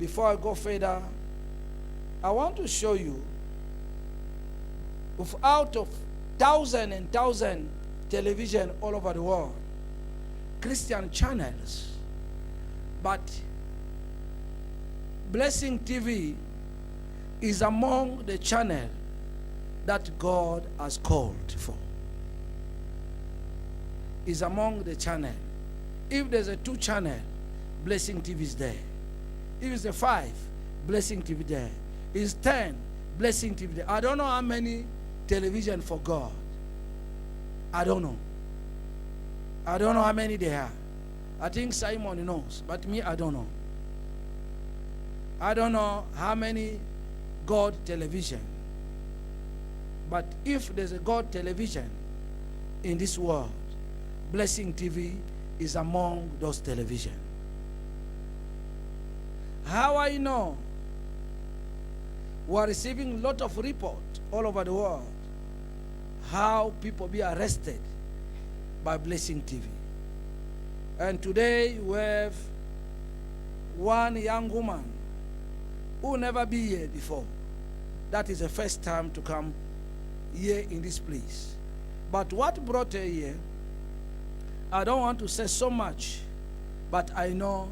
before I go further, I want to show you, out of thousand and thousand television all over the world, Christian channels, but Blessing TV is among the channel that God has called for. Is among the channel. If there's a 2 channel, Blessing TV is there. If it's a 5, Blessing TV there. It's 10, Blessing TV there. I don't know how many television for God. I don't know. I don't know how many there are. I think Simon knows, but me, I don't know. I don't know how many God television. But if there's a God television in this world, Blessing TV is among those television. How I know? We are receiving a lot of reports all over the world how people be arrested by Blessing TV. And today we have one young woman who never be here before. That is the first time to come here in this place. But what brought her here, I don't want to say so much, but I know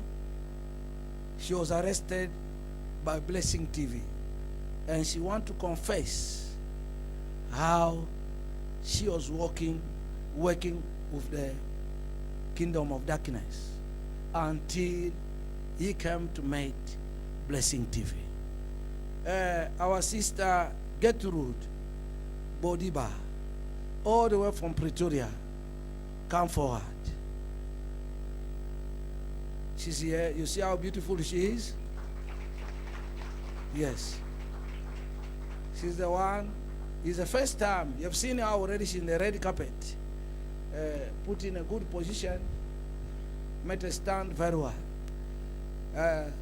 she was arrested by Blessing TV. And she wants to confess how she was working with the kingdom of darkness until he came to meet Blessing TV. Our sister Gertrude Bodiba, all the way from Pretoria, come forward. She's here. You see how beautiful she is? Yes. She's the one. It's the first time. You've seen her already. She's in the red carpet. Put in a good position. Made her stand very well.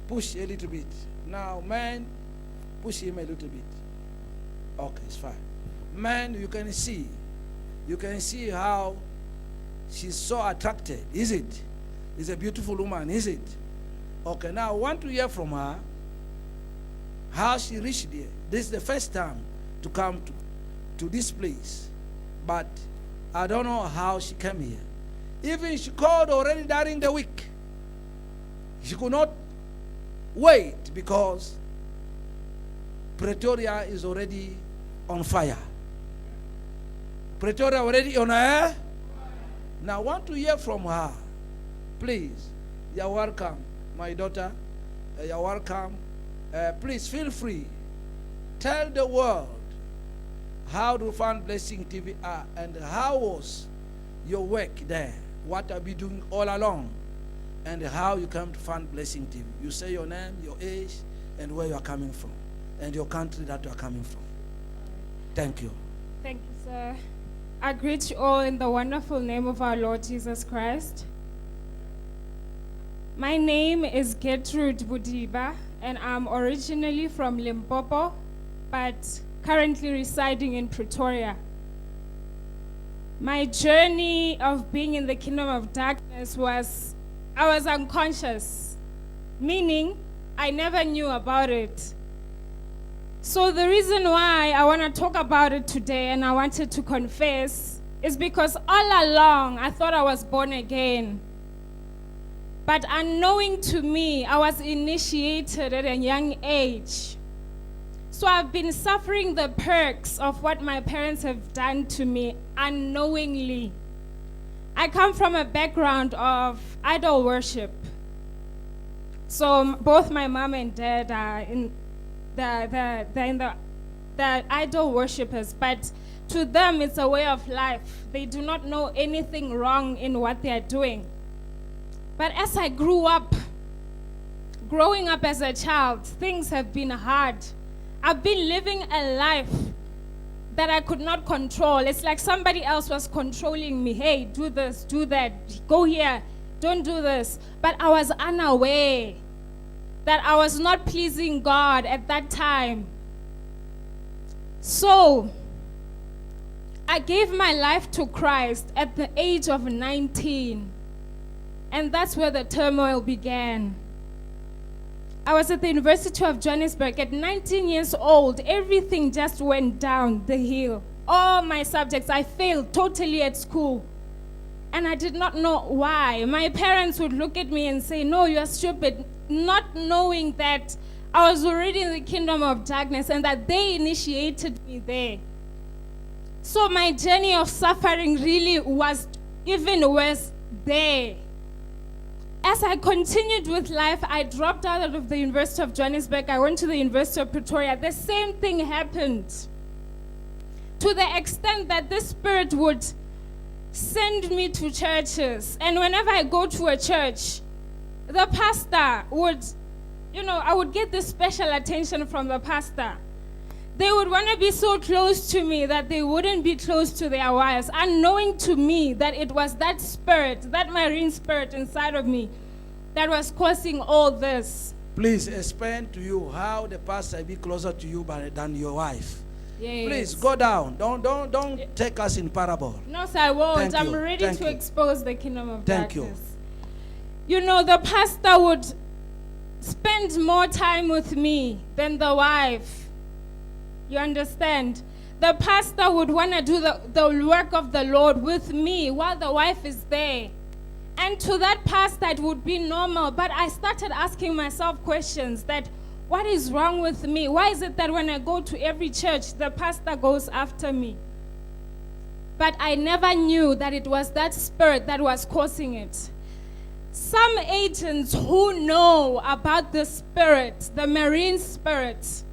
Push a little bit. Now, man, push him a little bit. Okay, it's fine. Man, you can see. You can see how she's so attracted. Is it? Is a beautiful woman, is it? Okay, now I want to hear from her how she reached here. This is the first time to come to this place. But I don't know how she came here. Even she called already during the week. She could not wait because Pretoria is already on fire. Pretoria already on air. Now I want to hear from her. Please, you're welcome, my daughter. You're welcome. Please feel free. Tell the world how to find Blessing TV and how was your work there. What have you doing all along? And how you come to find Blessing TV. You say your name, your age, and where you are coming from, and your country that you are coming from. Thank you. Thank you, sir. I greet you all in the wonderful name of our Lord Jesus Christ. My name is Gertrude Budiba, and I'm originally from Limpopo, but currently residing in Pretoria. My journey of being in the kingdom of darkness was, I was unconscious, meaning I never knew about it. So the reason why I want to talk about it today and I wanted to confess is because all along I thought I was born again. But unknowing to me, I was initiated at a young age. So I've been suffering the perks of what my parents have done to me unknowingly. I come from a background of idol worship. So both my mom and dad are in the idol worshippers, but to them it's a way of life. They do not know anything wrong in what they are doing. But as I grew up, growing up as a child, things have been hard. I've been living a life that I could not control. It's like somebody else was controlling me. Hey, do this, do that, go here, don't do this. But I was unaware that I was not pleasing God at that time. So I gave my life to Christ at the age of 19. And that's where the turmoil began. I was at the University of Johannesburg at 19 years old. Everything just went down the hill. All my subjects, I failed totally at school. And I did not know why. My parents would look at me and say, no, you're stupid, not knowing that I was already in the kingdom of darkness and that they initiated me there. So my journey of suffering really was even worse there. As I continued with life, I dropped out of the University of Johannesburg. I went to the University of Pretoria. The same thing happened, to the extent that this spirit would send me to churches. And whenever I go to a church, the pastor would, I would get this special attention from the pastor. They would want to be so close to me that they wouldn't be close to their wives, unknowing to me that it was that spirit, that marine spirit inside of me that was causing all this. Please explain to you how the pastor will be closer to you than your wife. Yes. Please go down. Don't take us in parable. No, sir, I won't. Thank I'm you. ready Thank to you. expose the kingdom of Thank you. darkness. The pastor would spend more time with me than the wife. You understand? The pastor would want to do the work of the Lord with me while the wife is there. And to that pastor, it would be normal. But I started asking myself questions that, what is wrong with me? Why is it that when I go to every church, the pastor goes after me? But I never knew that it was that spirit that was causing it. Some agents who know about the spirit, the marine spirit,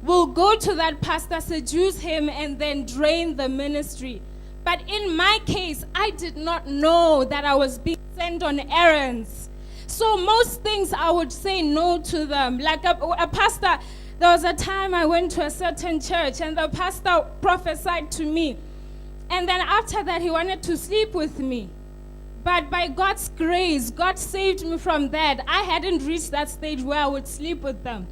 will go to that pastor, seduce him, and then drain the ministry. But in my case, I did not know that I was being sent on errands. So most things I would say no to them. Like a pastor, there was a time I went to a certain church and the pastor prophesied to me. And then after that, he wanted to sleep with me. But by God's grace, God saved me from that. I hadn't reached that stage where I would sleep with them.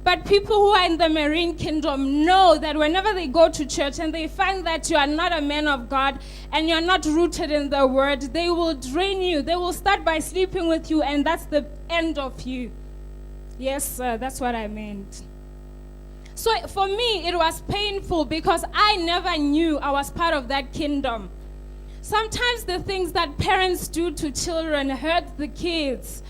But people who are in the marine kingdom know that whenever they go to church and they find that you are not a man of God and you're not rooted in the word, they will drain you. They will start by sleeping with you, and that's the end of you. Yes, sir, that's what I meant. So for me, it was painful because I never knew I was part of that kingdom. Sometimes the things that parents do to children hurt the kids.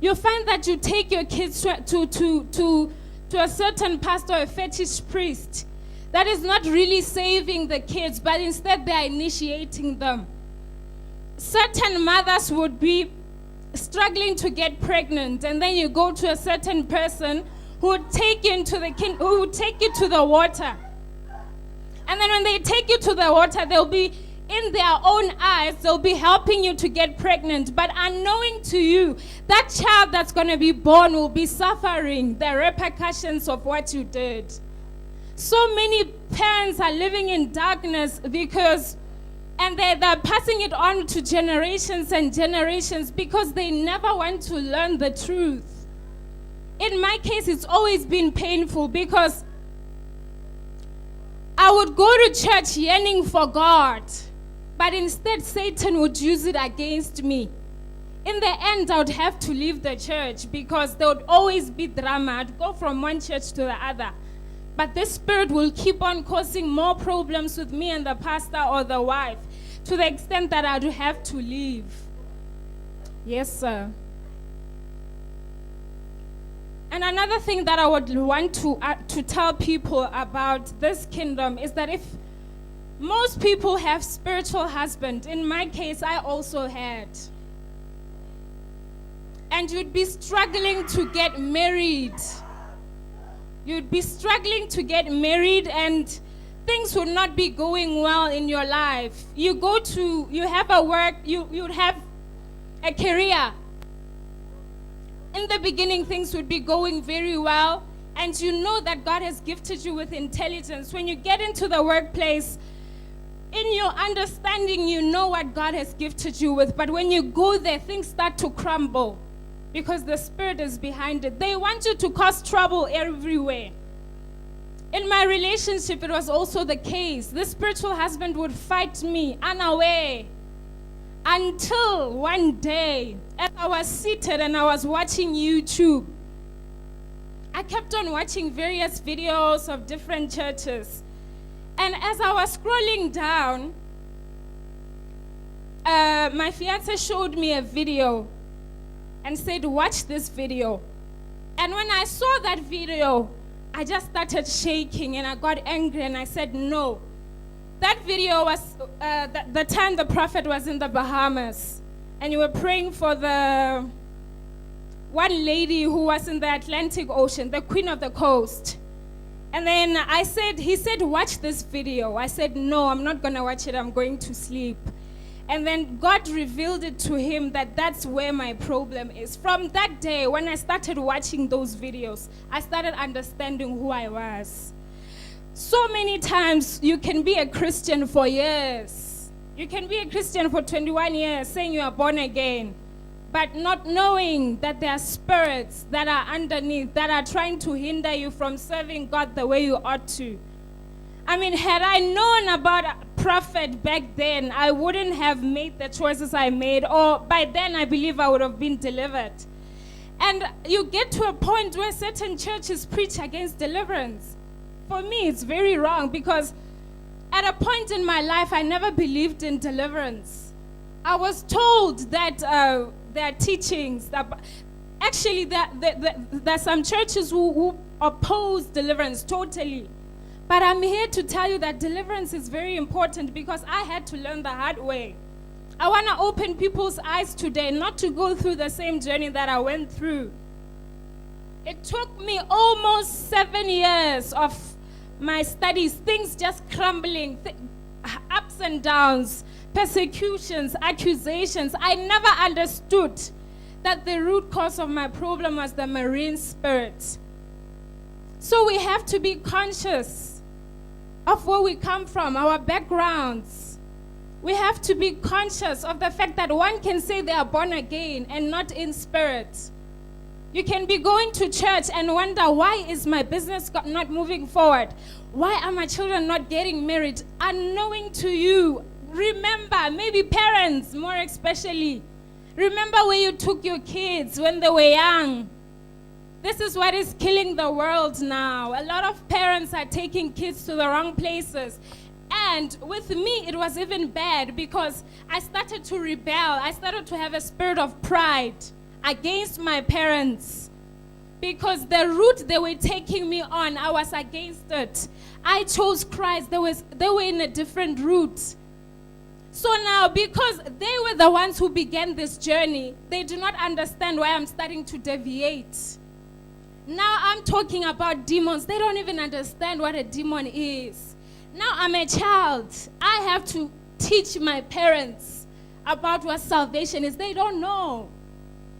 You find that you take your kids to a certain pastor, a fetish priest, that is not really saving the kids, but instead they are initiating them. Certain mothers would be struggling to get pregnant, and then you go to a certain person who would take you who would take you to the water. And then when they take you to the water, they'll be, in their own eyes, they'll be helping you to get pregnant. But unknowing to you, that child that's going to be born will be suffering the repercussions of what you did. So many parents are living in darkness and they're passing it on to generations and generations because they never want to learn the truth. In my case, it's always been painful because I would go to church yearning for God, but instead Satan would use it against me. In the end, I would have to leave the church because there would always be drama. I'd go from one church to the other. But this spirit will keep on causing more problems with me and the pastor or the wife to the extent that I'd have to leave. Yes, sir. And another thing that I would want to tell people about this kingdom is that if most people have spiritual husbands, in my case, I also had. And you'd be struggling to get married. You'd be struggling to get married and things would not be going well in your life. You have a work, you'd have a career. In the beginning, things would be going very well, and you know that God has gifted you with intelligence. When you get into the workplace, in your understanding, you know what God has gifted you with, but when you go there, things start to crumble because the Spirit is behind it. They want you to cause trouble everywhere. In my relationship, it was also the case. This spiritual husband would fight me unaware. Until one day, as I was seated and I was watching YouTube, I kept on watching various videos of different churches. And as I was scrolling down, my fiance showed me a video and said, watch this video. And when I saw that video, I just started shaking and I got angry and I said, no. That video was the time the prophet was in the Bahamas. And you were praying for the one lady who was in the Atlantic Ocean, the queen of the coast. And then he said, watch this video. I said, no, I'm not going to watch it. I'm going to sleep. And then God revealed it to him that that's where my problem is. From that day, when I started watching those videos, I started understanding who I was. So many times you can be a Christian for years. You can be a Christian for 21 years saying you are born again, but not knowing that there are spirits that are underneath that are trying to hinder you from serving God the way you ought to. I mean, had I known about a prophet back then, I wouldn't have made the choices I made, or by then I believe I would have been delivered. And you get to a point where certain churches preach against deliverance. For me, it's very wrong, because at a point in my life, I never believed in deliverance. I was told that there are teachings that actually there are some churches who oppose deliverance totally. But I'm here to tell you that deliverance is very important, because I had to learn the hard way. I want to open people's eyes today not to go through the same journey that I went through. It took me almost 7 years of my studies, things just crumbling, ups and downs, persecutions, accusations. I never understood that the root cause of my problem was the marine spirit. So we have to be conscious of where we come from, our backgrounds. We have to be conscious of the fact that one can say they are born again and not in spirit. You can be going to church and wonder, why is my business not moving forward? Why are my children not getting married? Unknowing to you, remember, maybe parents more especially, remember where you took your kids when they were young. This is what is killing the world now. A lot of parents are taking kids to the wrong places. And with me, it was even bad, because I started to rebel. I started to have a spirit of pride against my parents, because the route they were taking me on, I was against it. I chose Christ. They were in a different route. So now, because they were the ones who began this journey, they do not understand why I'm starting to deviate. Now I'm talking about demons. They don't even understand what a demon is. Now I'm a child. I have to teach my parents about what salvation is. They don't know.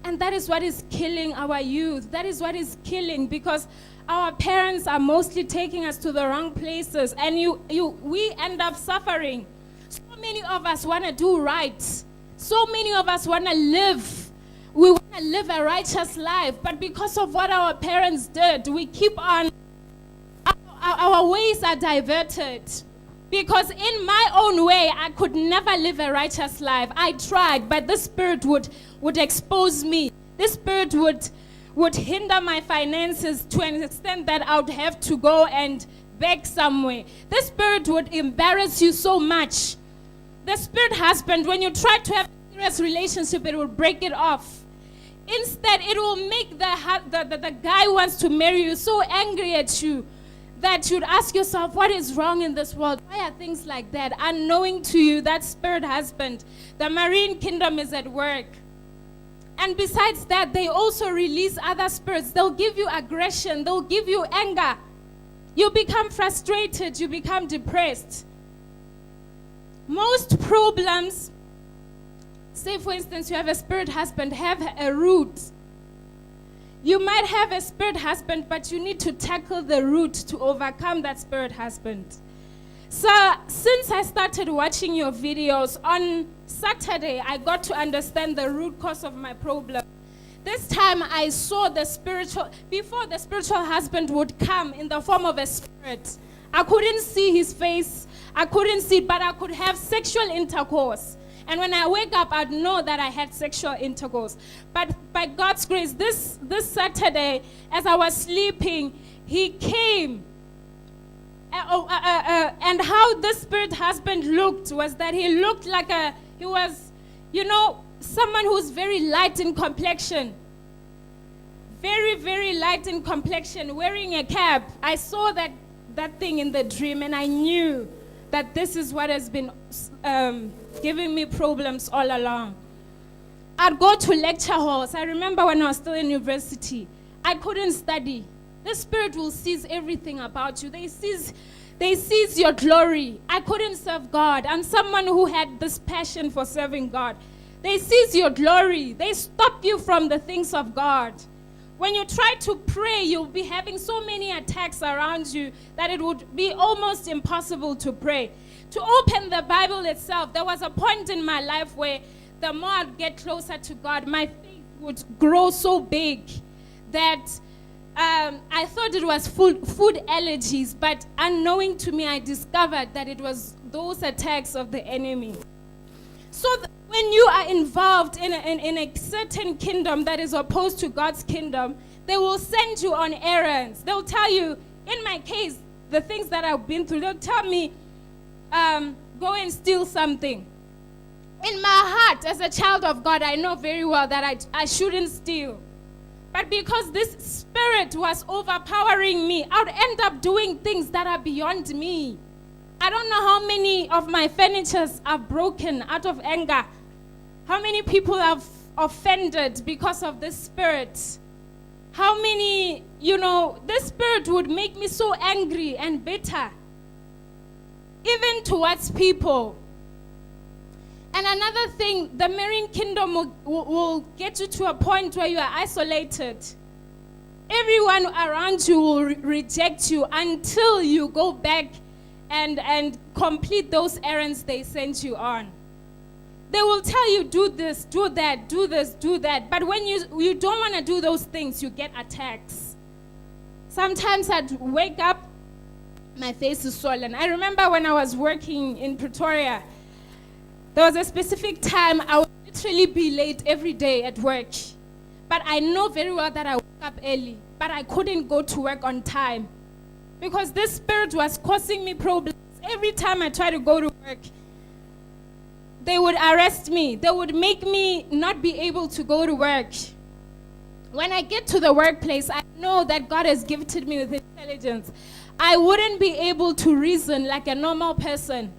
And that is what is killing our youth. That is what is killing, because our parents are mostly taking us to the wrong places, and we end up suffering. So many of us want to do right. So many of us want to live. We want to live a righteous life, but because of what our parents did, we keep on, our ways are diverted. Because in my own way, I could never live a righteous life. I tried, but the spirit would expose me. This spirit would hinder my finances to an extent that I would have to go and beg somewhere. The spirit would embarrass you so much. The spirit husband, when you try to have a serious relationship, it will break it off. Instead, it will make the guy who wants to marry you so angry at you that you'd ask yourself, what is wrong in this world? Why are things like that? Unknowing to you, that spirit husband, the marine kingdom is at work. And besides that, they also release other spirits. They'll give you aggression. They'll give you anger. You become frustrated. You become depressed. Most problems, say for instance, you have a spirit husband, have a root. You might have a spirit husband, but you need to tackle the root to overcome that spirit husband. So since I started watching your videos, on Saturday, I got to understand the root cause of my problem. This time I saw before the spiritual husband would come in the form of a spirit. I couldn't see his face, but I could have sexual intercourse. And when I wake up, I'd know that I had sexual intercourse. But by God's grace, this Saturday, as I was sleeping, he came. And how this spirit husband looked was that he looked like he was, someone who's very light in complexion. Very, very light in complexion, wearing a cap. I saw that thing in the dream, and I knew that this is what has been giving me problems all along. I'd go to lecture halls. I remember when I was still in university, I couldn't study. The spirit will seize everything about you. They seize your glory. I couldn't serve God. I'm someone who had this passion for serving God. They seize your glory. They stop you from the things of God. When you try to pray, you'll be having so many attacks around you that it would be almost impossible to pray. To open the Bible itself, there was a point in my life where the more I'd get closer to God, my faith would grow so big that I thought it was food allergies, but unknowing to me, I discovered that it was those attacks of the enemy. So when you are involved in a certain kingdom that is opposed to God's kingdom, they will send you on errands. They'll tell you, in my case, the things that I've been through, they'll tell me, go and steal something. In my heart, as a child of God, I know very well that I shouldn't steal. But because this spirit was overpowering me, I would end up doing things that are beyond me. I don't know how many of my furnitures are broken out of anger. How many people have offended because of this spirit? How many, this spirit would make me so angry and bitter, even towards people. And another thing, the marine kingdom will get you to a point where you are isolated. Everyone around you will reject you until you go back and complete those errands they sent you on. They will tell you, do this, do that, do this, do that. But when you don't want to do those things, you get attacks. Sometimes I'd wake up, my face is swollen. I remember when I was working in Pretoria, there was a specific time I would literally be late every day at work. But I know very well that I woke up early, but I couldn't go to work on time because this spirit was causing me problems. Every time I tried to go to work, they would arrest me. They would make me not be able to go to work. When I get to the workplace, I know that God has gifted me with intelligence. I wouldn't be able to reason like a normal person.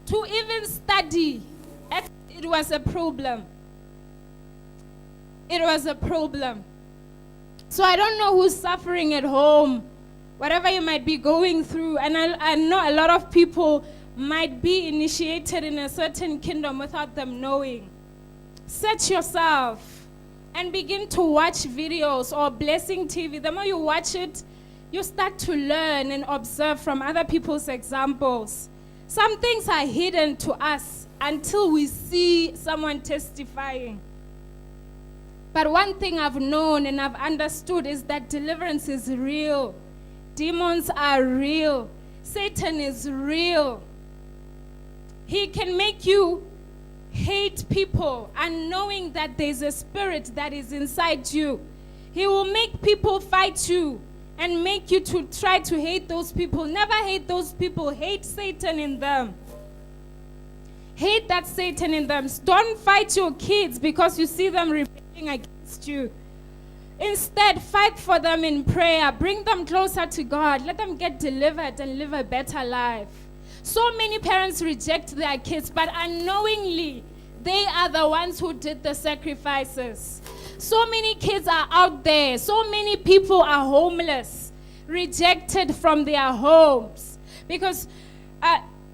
To even study, it was a problem. It was a problem. So I don't know who's suffering at home, whatever you might be going through. And I know a lot of people might be initiated in a certain kingdom without them knowing. Set yourself and begin to watch videos or Blessing TV. The more you watch it, you start to learn and observe from other people's examples. Some things are hidden to us until we see someone testifying. But one thing I've known and I've understood is that deliverance is real. Demons are real. Satan is real. He can make you hate people unknowing that there's a spirit that is inside you. He will make people fight you and make you to try to hate those people. Never hate those people. Hate Satan in them. Hate that Satan in them. Don't fight your kids because you see them rebelling against you. Instead, fight for them in prayer. Bring them closer to God. Let them get delivered and live a better life. So many parents reject their kids, but unknowingly, they are the ones who did the sacrifices. So many kids are out there. So many people are homeless, rejected from their homes. Because,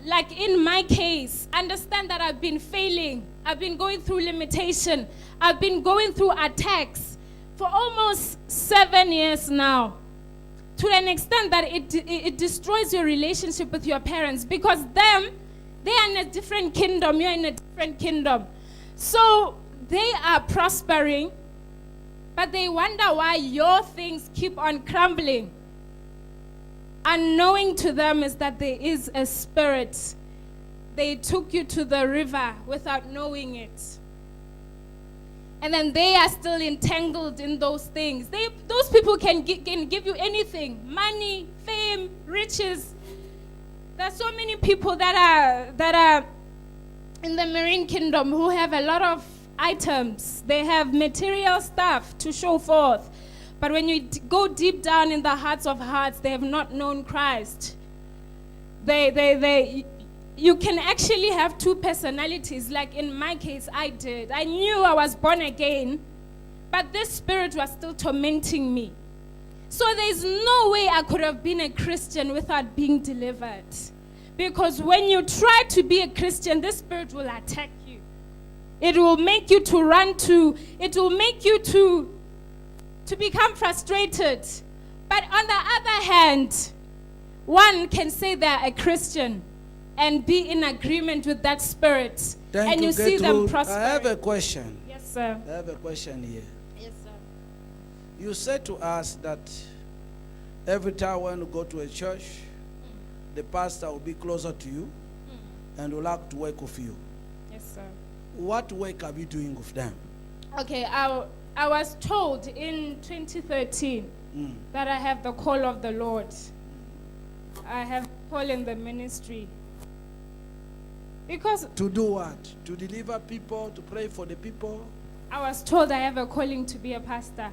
like in my case, understand that I've been failing. I've been going through limitation. I've been going through attacks for almost 7 years now. To an extent that it destroys your relationship with your parents. Because they are in a different kingdom. You're in a different kingdom. So they are prospering. But they wonder why your things keep on crumbling. Unknowing to them is that there is a spirit. They took you to the river without knowing it. And then they are still entangled in those things. Those people can give you anything: money, fame, riches. There's so many people that are in the marine kingdom who have a lot of items. They have material stuff to show forth. But when you go deep down in the hearts of hearts, they have not known Christ. You can actually have two personalities. Like in my case, I did. I knew I was born again, but this spirit was still tormenting me. So there's no way I could have been a Christian without being delivered. Because when you try to be a Christian, this spirit will attack you. It will make you to run to, it will make you to become frustrated. But on the other hand, one can say they're a Christian and be in agreement with that spirit. And you see them prosper. I have a question. Yes, sir. I have a question here. Yes, sir. You said to us that every time when you go to a church, the pastor will be closer to you and will like to work with you. Yes, sir. What work are you doing with them? Okay, I was told in 2013 that I have the call of the Lord. I have a call in the ministry. Because to do what? To deliver people, to pray for the people? I was told I have a calling to be a pastor.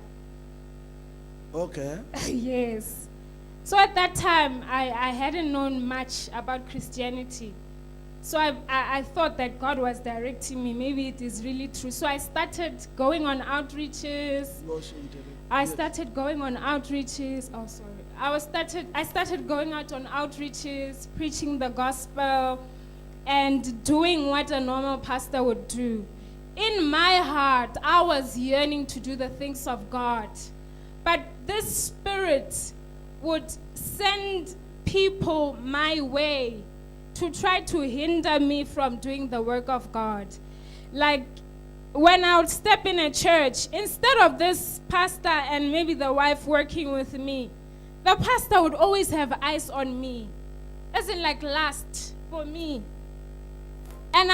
Okay. Yes. So at that time, I hadn't known much about Christianity. So I thought that God was directing me. Maybe it is really true. So I started going on outreaches. I started going on outreaches. Oh, sorry. I started going out on outreaches, preaching the gospel, and doing what a normal pastor would do. In my heart, I was yearning to do the things of God. But this spirit would send people my way to try to hinder me from doing the work of God. Like when I would step in a church, instead of this pastor and maybe the wife working with me, the pastor would always have eyes on me, as in like lust for me. And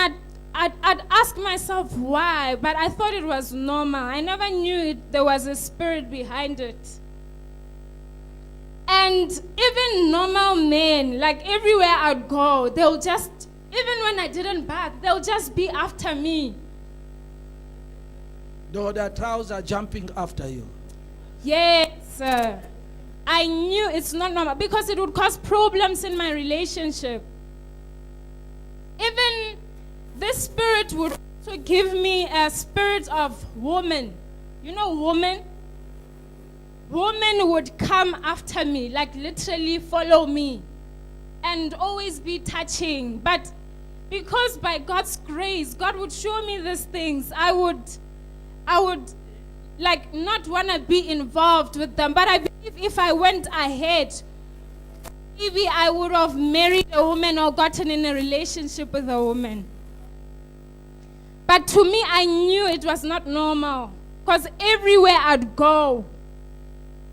I'd ask myself why, but I thought it was normal. I never knew there was a spirit behind it. And even normal men, like everywhere I'd go, they'll just, even when I didn't bath, they'll just be after me. Though their trousers are jumping after you. Yes, I knew it's not normal because it would cause problems in my relationship. Even this spirit would also give me a spirit of woman. You know, woman? Women would come after me, like literally follow me and always be touching. But because by God's grace, God would show me these things, I would like not want to be involved with them. But I believe if I went ahead, maybe I would have married a woman or gotten in a relationship with a woman. But to me, I knew it was not normal. Because everywhere I'd go,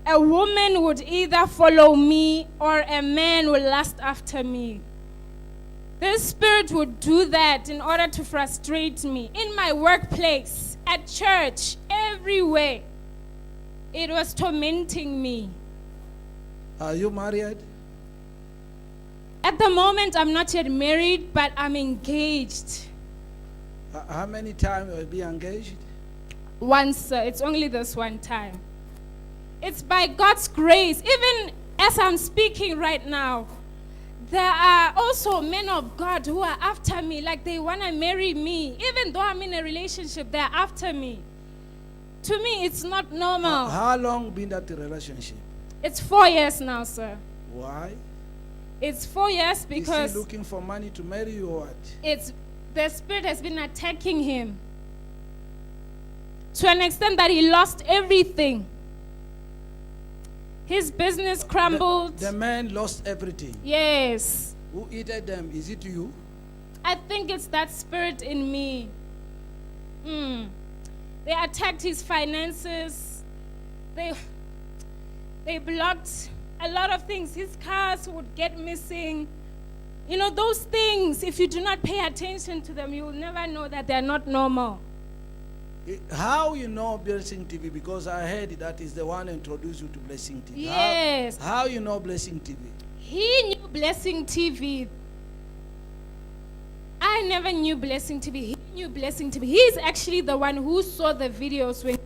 a woman would either follow me or a man would lust after me. This spirit would do that in order to frustrate me. In my workplace, at church, everywhere. It was tormenting me. Are you married? At the moment, I'm not yet married, but I'm engaged. How many times will you be engaged? Once, sir. It's only this one time. It's by God's grace. Even as I'm speaking right now, there are also men of God who are after me, like they want to marry me. Even though I'm in a relationship, they're after me. To me, it's not normal. How long been that relationship? It's 4 years now, sir. Why? It's 4 years because is he looking for money to marry you or what? The spirit has been attacking him to an extent that he lost everything. His business crumbled. The man lost everything. Yes. Who eated them? Is it you? I think it's that spirit in me. They attacked his finances. They blocked a lot of things. His cars would get missing. You know, those things, if you do not pay attention to them, you will never know that they're not normal. How you know Blessing TV? Because I heard that is the one who introduced you to Blessing TV. Yes. How you know Blessing TV? He knew Blessing TV. I never knew Blessing TV. He knew Blessing TV. He's actually the one who saw the videos when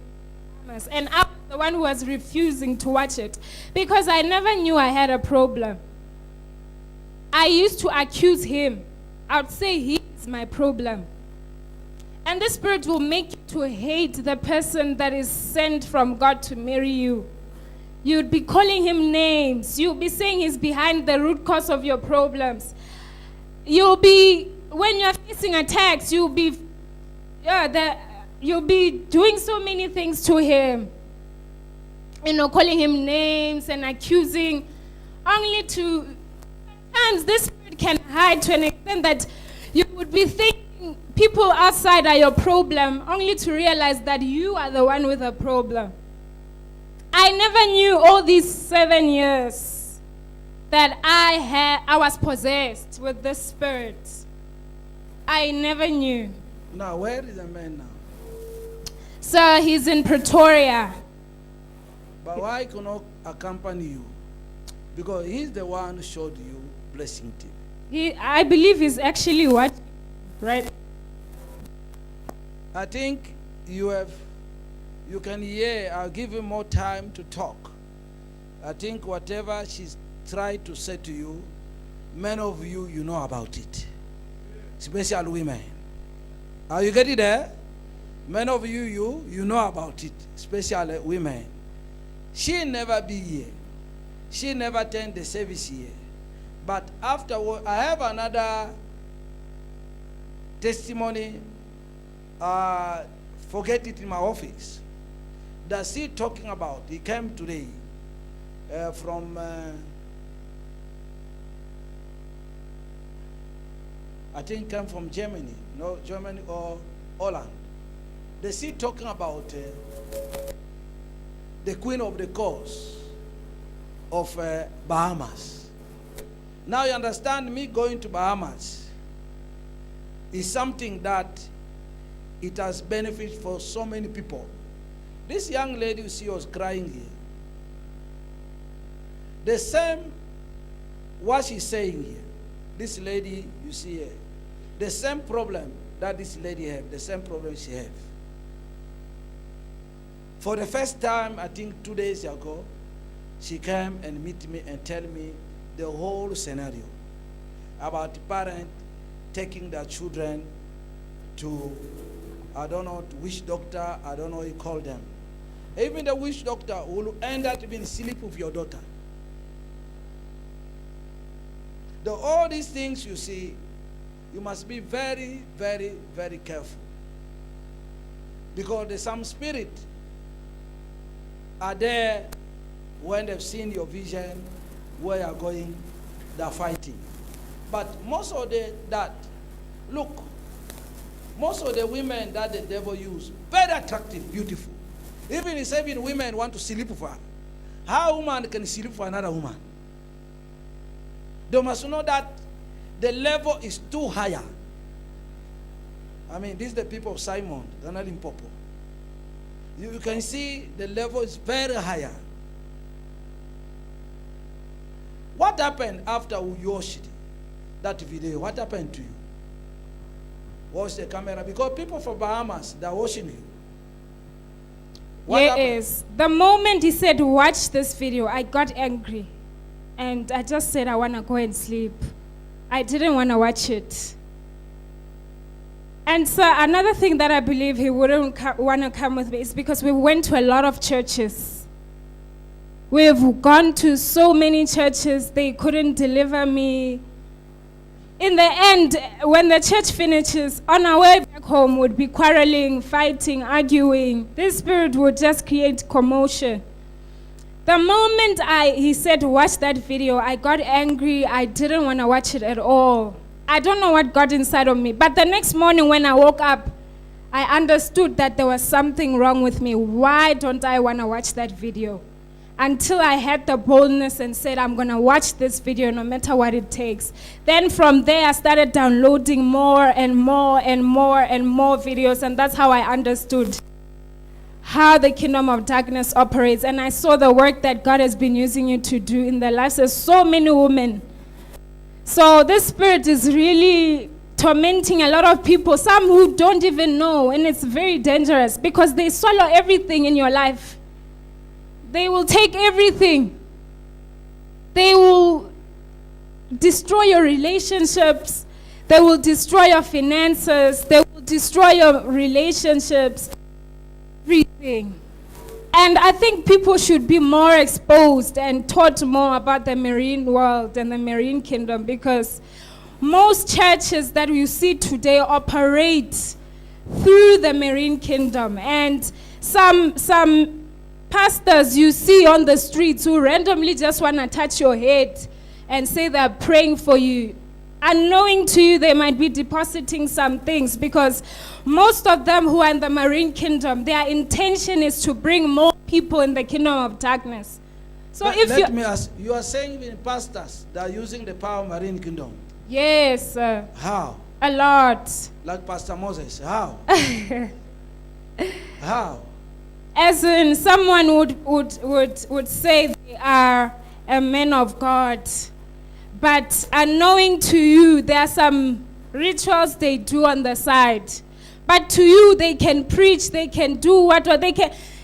and I was the one who was refusing to watch it because I never knew I had a problem. I used to accuse him. I would say he is my problem. And the Spirit will make you to hate the person that is sent from God to marry you. You'd be calling him names. You'll be saying he's behind the root cause of your problems. You'll be, when you're facing attacks, you'll be doing so many things to him. Calling him names and accusing, only to, sometimes this Spirit can hide to an extent that you would be thinking people outside are your problem, only to realize that you are the one with a problem. I never knew all these 7 years that I was possessed with this spirit. I never knew. Now, where is the man now? So he's in Pretoria. But why cannot accompany you? Because he's the one who showed you Blessing TV. I believe he's actually what? Right? I think you can hear. I'll give him more time to talk. I think whatever she's tried to say to you, many of you know about it. Especially women. Are you getting there? Many of you know about it, especially women. She never be here. She never attend the service here. But afterward, I have another testimony. Forget it in my office. That's he talking about. He came today from I think came from Germany. No, Germany or Holland. They see talking about the Queen of the Coast of Bahamas. Now you understand, me going to Bahamas is something that it has benefit for so many people. This young lady you see was crying here. The same what she's saying here. This lady you see here. The same problem that this lady have, the same problem she have. For the first time, I think 2 days ago, she came and meet me and tell me the whole scenario about parents taking their children to, I don't know, to which doctor, I don't know what you call them. Even the witch doctor will end up being sleep with your daughter. All these things you see, you must be very, very, very careful. Because there's some spirit are there when they've seen your vision, where you're going, they're fighting. But most of the women that the devil use, very attractive, beautiful. Even women want to sleep with her. How a woman can sleep for another woman? They must know that the level is too higher. I mean, these are the people of Simon, they're not in Popo. You can see the level is very higher. What happened after you watched that video? What happened to you? Watch the camera, because people from Bahamas, they're watching you. Yes. The moment he said, watch this video, I got angry. And I just said, I want to go and sleep. I didn't want to watch it. And so another thing that I believe he wouldn't want to come with me is because we went to a lot of churches. We've gone to so many churches, they couldn't deliver me. In the end, when the church finishes, on our way back home, would be quarreling, fighting, arguing. This spirit would just create commotion. The moment he said, watch that video, I got angry. I didn't want to watch it at all. I don't know what got inside of me. But the next morning when I woke up, I understood that there was something wrong with me. Why don't I want to watch that video? Until I had the boldness and said, I'm going to watch this video no matter what it takes. Then from there, I started downloading more and more and more and more videos, and that's how I understood. how the kingdom of darkness operates, and I saw the work that God has been using you to do in the lives of so many women. So this spirit is really tormenting a lot of people, some who don't even know, and it's very dangerous because they swallow everything in your life. They will take everything. They will destroy your relationships. They will destroy your finances. They will destroy your relationships. Everything. And I think people should be more exposed and taught more about the marine world and the marine kingdom, because most churches that you see today operate through the marine kingdom. And some pastors you see on the streets who randomly just want to touch your head and say they're praying for you. Unknowing to you, they might be depositing some things, because most of them who are in the marine kingdom, their intention is to bring more people in the kingdom of darkness. So let me ask, you are saying even pastors that are using the power of marine kingdom? Yes. How? A lot. Like Pastor Moses. How? How? As in, someone would say they are a man of God, but unknowing to you, there are some rituals they do on the side. But to you, they can preach, they can do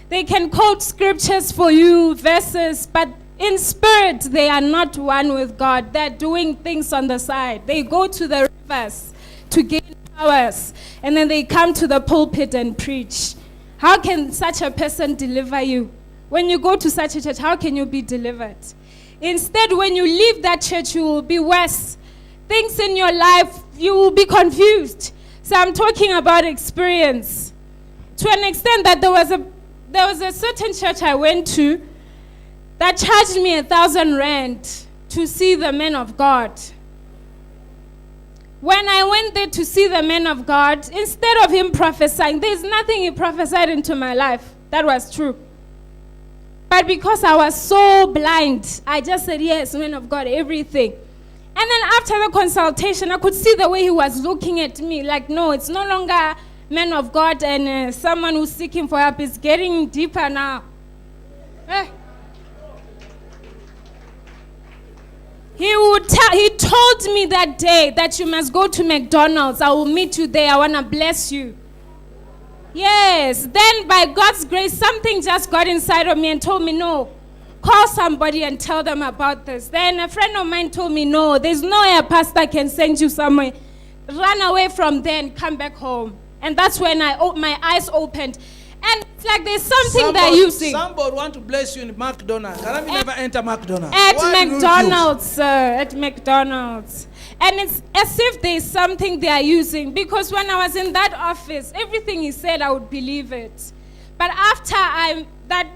they can quote scriptures for you, verses, but in spirit, they are not one with God. They're doing things on the side. They go to the rivers to gain powers, and then they come to the pulpit and preach. How can such a person deliver you? When you go to such a church, how can you be delivered? Instead, when you leave that church, you will be worse. Things in your life, you will be confused. So I'm talking about experience. To an extent that there was a certain church I went to that charged me 1,000 rand to see the man of God. When I went there to see the man of God, instead of him prophesying, there's nothing he prophesied into my life that was true. But because I was so blind, I just said, yes, man of God, everything. And then after the consultation, I could see the way he was looking at me, like, no, it's no longer man of God and someone who's seeking for help. Is getting deeper now. He told me that day that you must go to McDonald's. I will meet you there. I want to bless you. Yes. Then by God's grace, something just got inside of me and told me, no, call somebody and tell them about this. Then a friend of mine told me, no, there's no way a pastor can send you somewhere. Run away from there and come back home. And that's when my eyes opened. And it's like there's something they're using. Somebody want to bless you in McDonald's. Can I never enter McDonald's? At McDonald's, sir. At McDonald's. And it's as if there's something they are using. Because when I was in that office, everything he said, I would believe it. But after that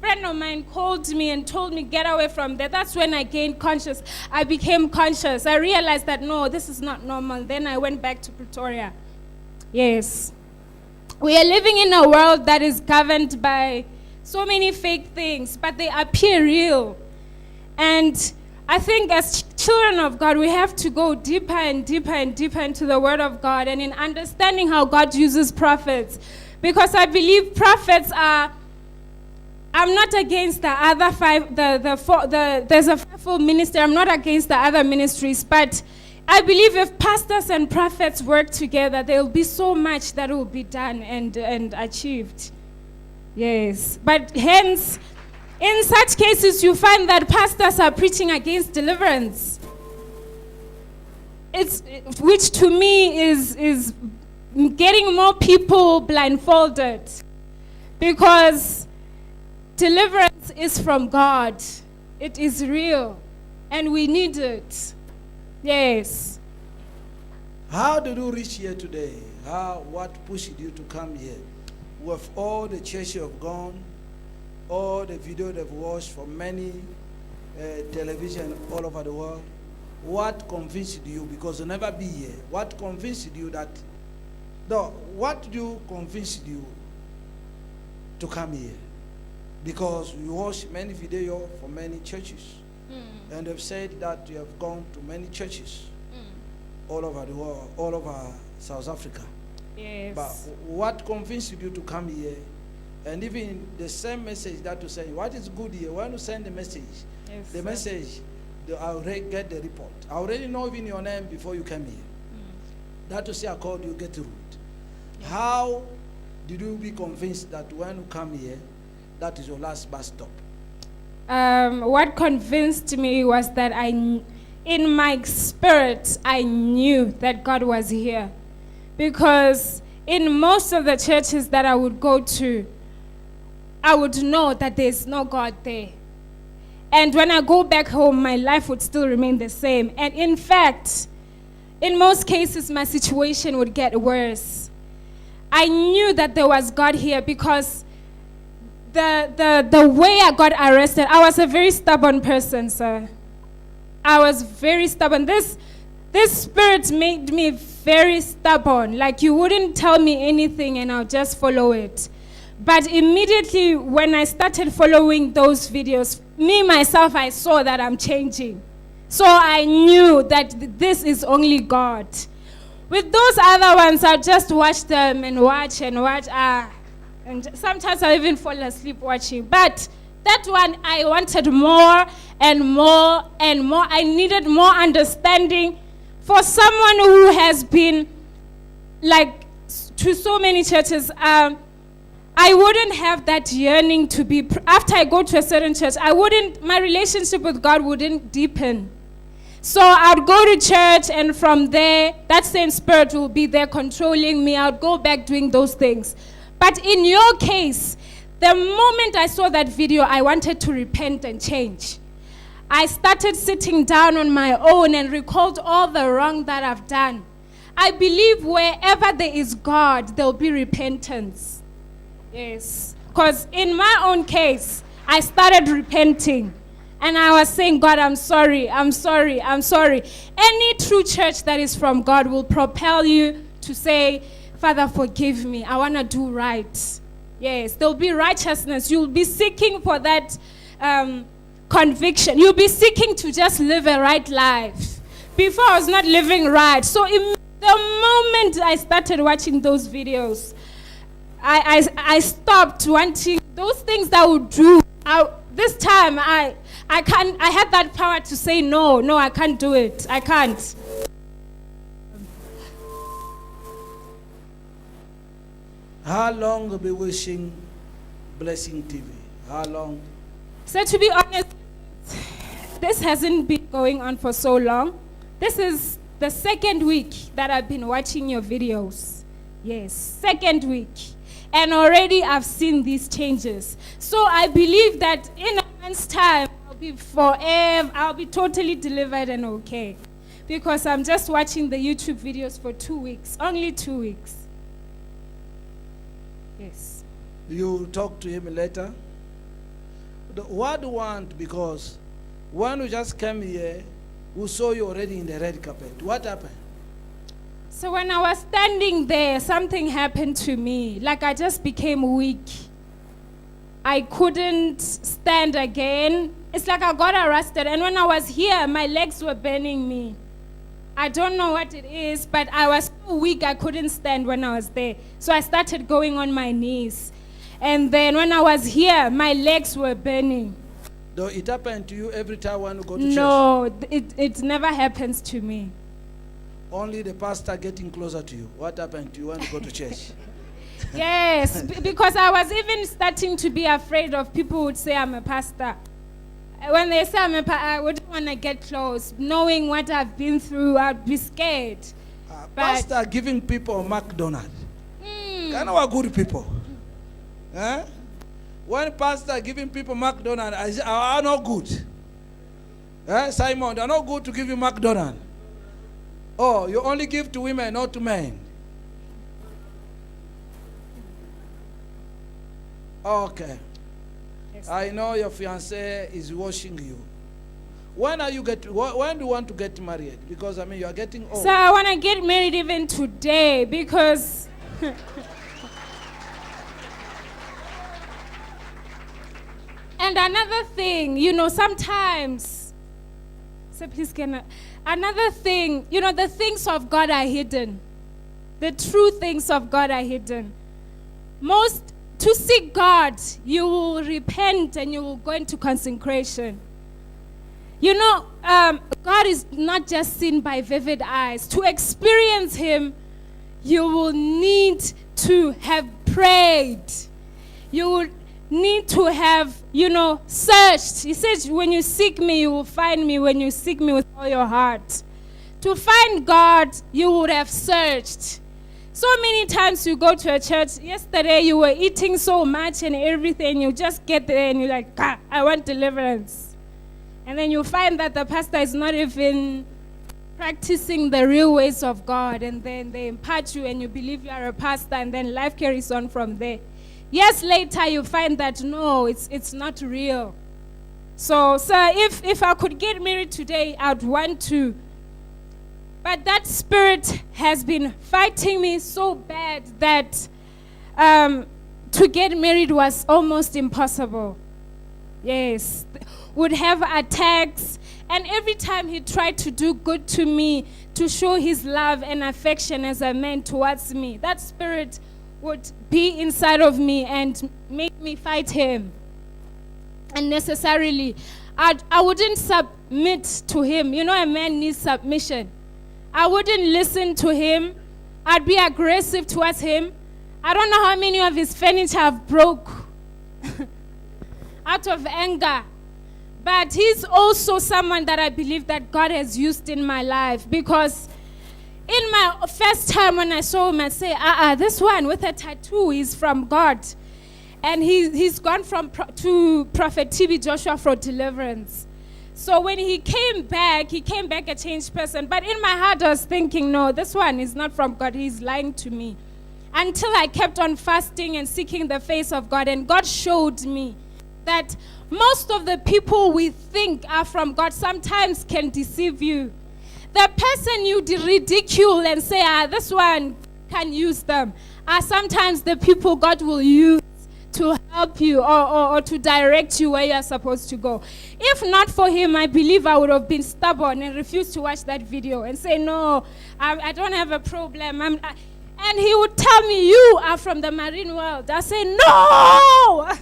friend of mine called me and told me, get away from there, that's when I gained conscious. I became conscious. I realized that, no, this is not normal. Then I went back to Pretoria. Yes. We are living in a world that is governed by so many fake things, but they appear real. And I think as children of God, we have to go deeper and deeper and deeper into the Word of God and in understanding how God uses prophets. Because I believe prophets are, I'm not against the other there's a fivefold ministry. I'm not against the other ministries, but I believe if pastors and prophets work together, there will be so much that will be done and achieved. Yes. But hence, in such cases, you find that pastors are preaching against deliverance. Which to me is getting more people blindfolded. Because deliverance is from God. It is real. And we need it. Yes. How did you reach here today? What pushed you to come here? With all the churches you have gone, all the videos they've watched from many television all over the world, what convinced you? Because you'll never be here. What convinced you that? No, what convinced you to come here? Because you watched many videos from many churches. And they've said that you have gone to many churches all over the world, all over South Africa. Yes. But what convinced you to come here And even the same message that you send, what is good here, when you send the message, Yes, the sir. message, I already get the report. I already know even your name before you came here. That to say I called you Gertrude. How did you be convinced that when you come here, that is your last bus stop? What convinced me was that in my spirit, I knew that God was here. Because in most of the churches that I would go to, I would know that there's no God there. And when I go back home, my life would still remain the same. And in fact, in most cases, my situation would get worse. I knew that there was God here because the way I got arrested, I was a very stubborn person, sir. I was very stubborn. This spirit made me very stubborn. Like, you wouldn't tell me anything and I'll just follow it. But immediately when I started following those videos, me, myself, I saw that I'm changing. So I knew that this is only God. With those other ones, I'll just watch them and watch. And sometimes I even fall asleep watching. But that one, I wanted more and more and more. I needed more understanding. For someone who has been, like, to so many churches, I wouldn't have that yearning to be, after I go to a certain church, my relationship with God wouldn't deepen. So I'd go to church, and from there, that same spirit will be there controlling me. I'd go back doing those things. But in your case, the moment I saw that video, I wanted to repent and change. I started sitting down on my own and recalled all the wrong that I've done. I believe wherever there is God, there'll be repentance. Yes. Because in my own case, I started repenting. And I was saying, God, I'm sorry, I'm sorry, I'm sorry. Any true church that is from God will propel you to say, Father, forgive me. I want to do right. Yes, there'll be righteousness. You'll be seeking for that conviction. You'll be seeking to just live a right life. Before, I was not living right. So in the moment I started watching those videos, I stopped wanting those things that would do. This time, I had that power to say, no, I can't do it. I can't. How long have you been watching Blessing TV? How long? So to be honest, this hasn't been going on for so long. This is the second week that I've been watching your videos. Yes, second week. And already I've seen these changes. So I believe that in a month's time, I'll be totally delivered and okay. Because I'm just watching the YouTube videos for 2 weeks, only 2 weeks. Yes. You talk to him later? What do you want? Because when we just came here, we saw you already in the red carpet. What happened? So when I was standing there, something happened to me. Like, I just became weak. I couldn't stand again. It's like I got arrested. And when I was here, my legs were burning me. I don't know what it is, but I was so weak I couldn't stand when I was there. So I started going on my knees. And then when I was here, my legs were burning. Though it happened to you every time when you go to church? No, it never happens to me. Only the pastor getting closer to you. What happened to you when you go to church? Yes, because I was even starting to be afraid of people who would say I'm a pastor. When they say I'm a pastor, I wouldn't want to get close. Knowing what I've been through, I'd be scared. Pastor giving people McDonald's. Kind of good people. Eh? When pastor giving people McDonald's, I say, are not good. Simon, they're not good to give you McDonald's. Oh, you only give to women, not to men. Okay. Yes. I know your fiancé is watching you. When do you want to get married? Because I mean you are getting old. So I want to get married even today because and another thing, sometimes another thing, the things of God are hidden. The true things of God are hidden. to seek God, you will repent and you will go into consecration. You know, God is not just seen by vivid eyes. To experience him, you will need to have prayed. You will need to have, searched. He says, when you seek me, you will find me when you seek me with all your heart. To find God, you would have searched. So many times you go to a church. Yesterday you were eating so much and everything. You just get there and you're like, I want deliverance. And then you find that the pastor is not even practicing the real ways of God. And then they impart you and you believe you are a pastor, and then life carries on from there. Years later you find that no, it's not real. So if I could get married today, I'd want to. But that spirit has been fighting me so bad that to get married was almost impossible. Yes. Would have attacks. And every time he tried to do good to me, to show his love and affection as a man towards me, that spirit would be inside of me and make me fight him. Unnecessarily. I wouldn't submit to him. You know, a man needs submission. I wouldn't listen to him. I'd be aggressive towards him. I don't know how many of his furniture I've broke out of anger. But he's also someone that I believe that God has used in my life, because in my first time when I saw him, I say, this one with a tattoo is from God. And he's gone to Prophet TB Joshua for Deliverance. So when he came back a changed person. But in my heart I was thinking, no, this one is not from God. He's lying to me. Until I kept on fasting and seeking the face of God. And God showed me that most of the people we think are from God sometimes can deceive you. The person you ridicule and say, this one can use them, are sometimes the people God will use to help you or to direct you where you are supposed to go. If not for him, I believe I would have been stubborn and refused to watch that video and say, no, I don't have a problem. And he would tell me, you are from the marine world. I say, no!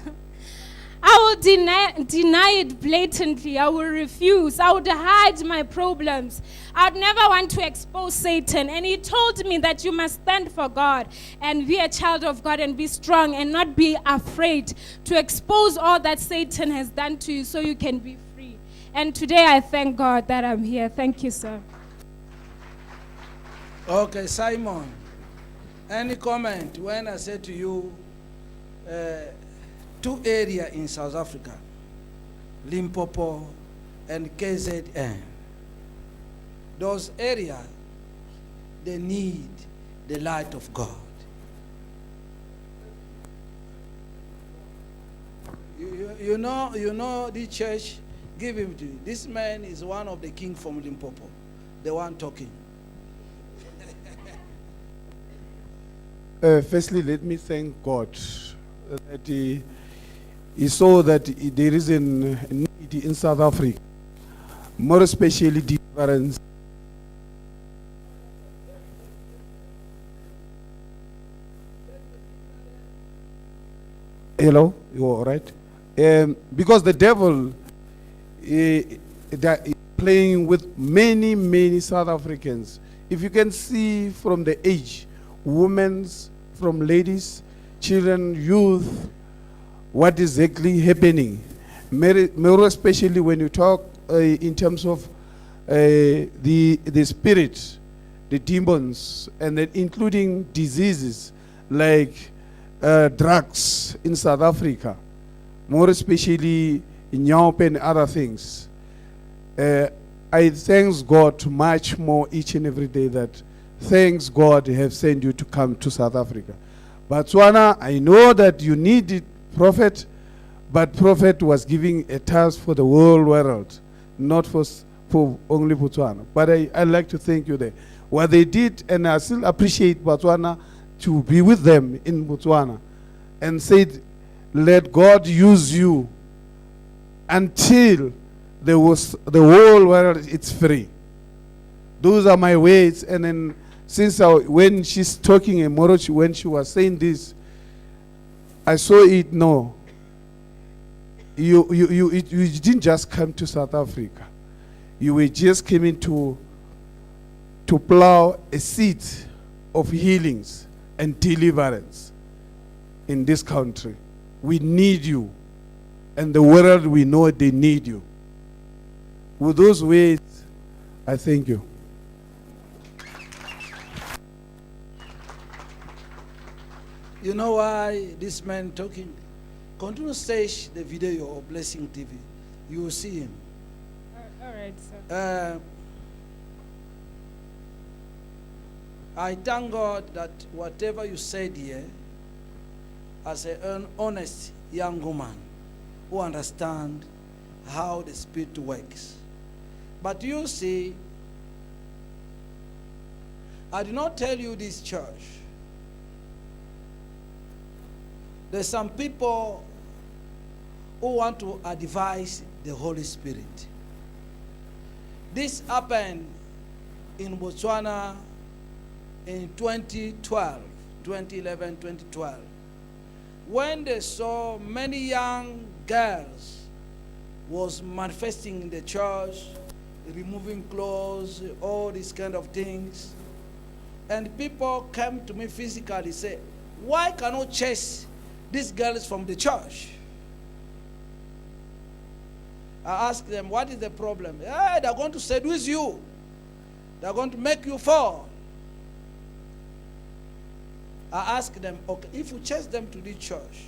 I will deny it blatantly. I will refuse. I would hide my problems. I would never want to expose Satan. And he told me that you must stand for God and be a child of God and be strong and not be afraid to expose all that Satan has done to you so you can be free. And today I thank God that I'm here. Thank you, sir. Okay, Simon. Any comment when I said to you, 2 areas in South Africa, Limpopo and KZN. Those areas, they need the light of God. You know the church, give him to you. This man is one of the king from Limpopo, the one talking. Firstly, let me thank God that he saw that there is a need in South Africa, more especially deliverance. Hello, you all right? Because the devil is playing with many South Africans. If you can see from the age, women, from ladies, children, youth, what is exactly happening. More especially when you talk in terms of the spirit, the demons, and then including diseases like drugs in South Africa, more especially in Nyaupe and other things. I thank God much more each and every day that thanks God have sent you to come to South Africa. Botswana, I know that you needed prophet, but prophet was giving a task for the whole world, not for only Botswana. But I'd like to thank you there. What they did, and I still appreciate Botswana to be with them in Botswana, and said, let God use you until the whole world is free. Those are my words. And then when she's talking in Morochi, when she was saying this, I saw it. No, you didn't just come to South Africa. You were just coming to plow a seed of healings and deliverance in this country. We need you, and the world, we know they need you. With those words, I thank you. You know why this man talking? Continue to search the video of Blessing TV. You will see him. All right, sir. I thank God that whatever you said here, as an honest young woman who understands how the Spirit works. But you see, I did not tell you this, church. There's some people who want to advise the Holy Spirit. This happened in Botswana in 2011, 2012. When they saw many young girls was manifesting in the church, removing clothes, all these kind of things. And people came to me physically, say, why cannot chase these girls from the church? I asked them, what is the problem? Hey, they're going to seduce you. They're going to make you fall. I asked them, okay, if you chase them to the church,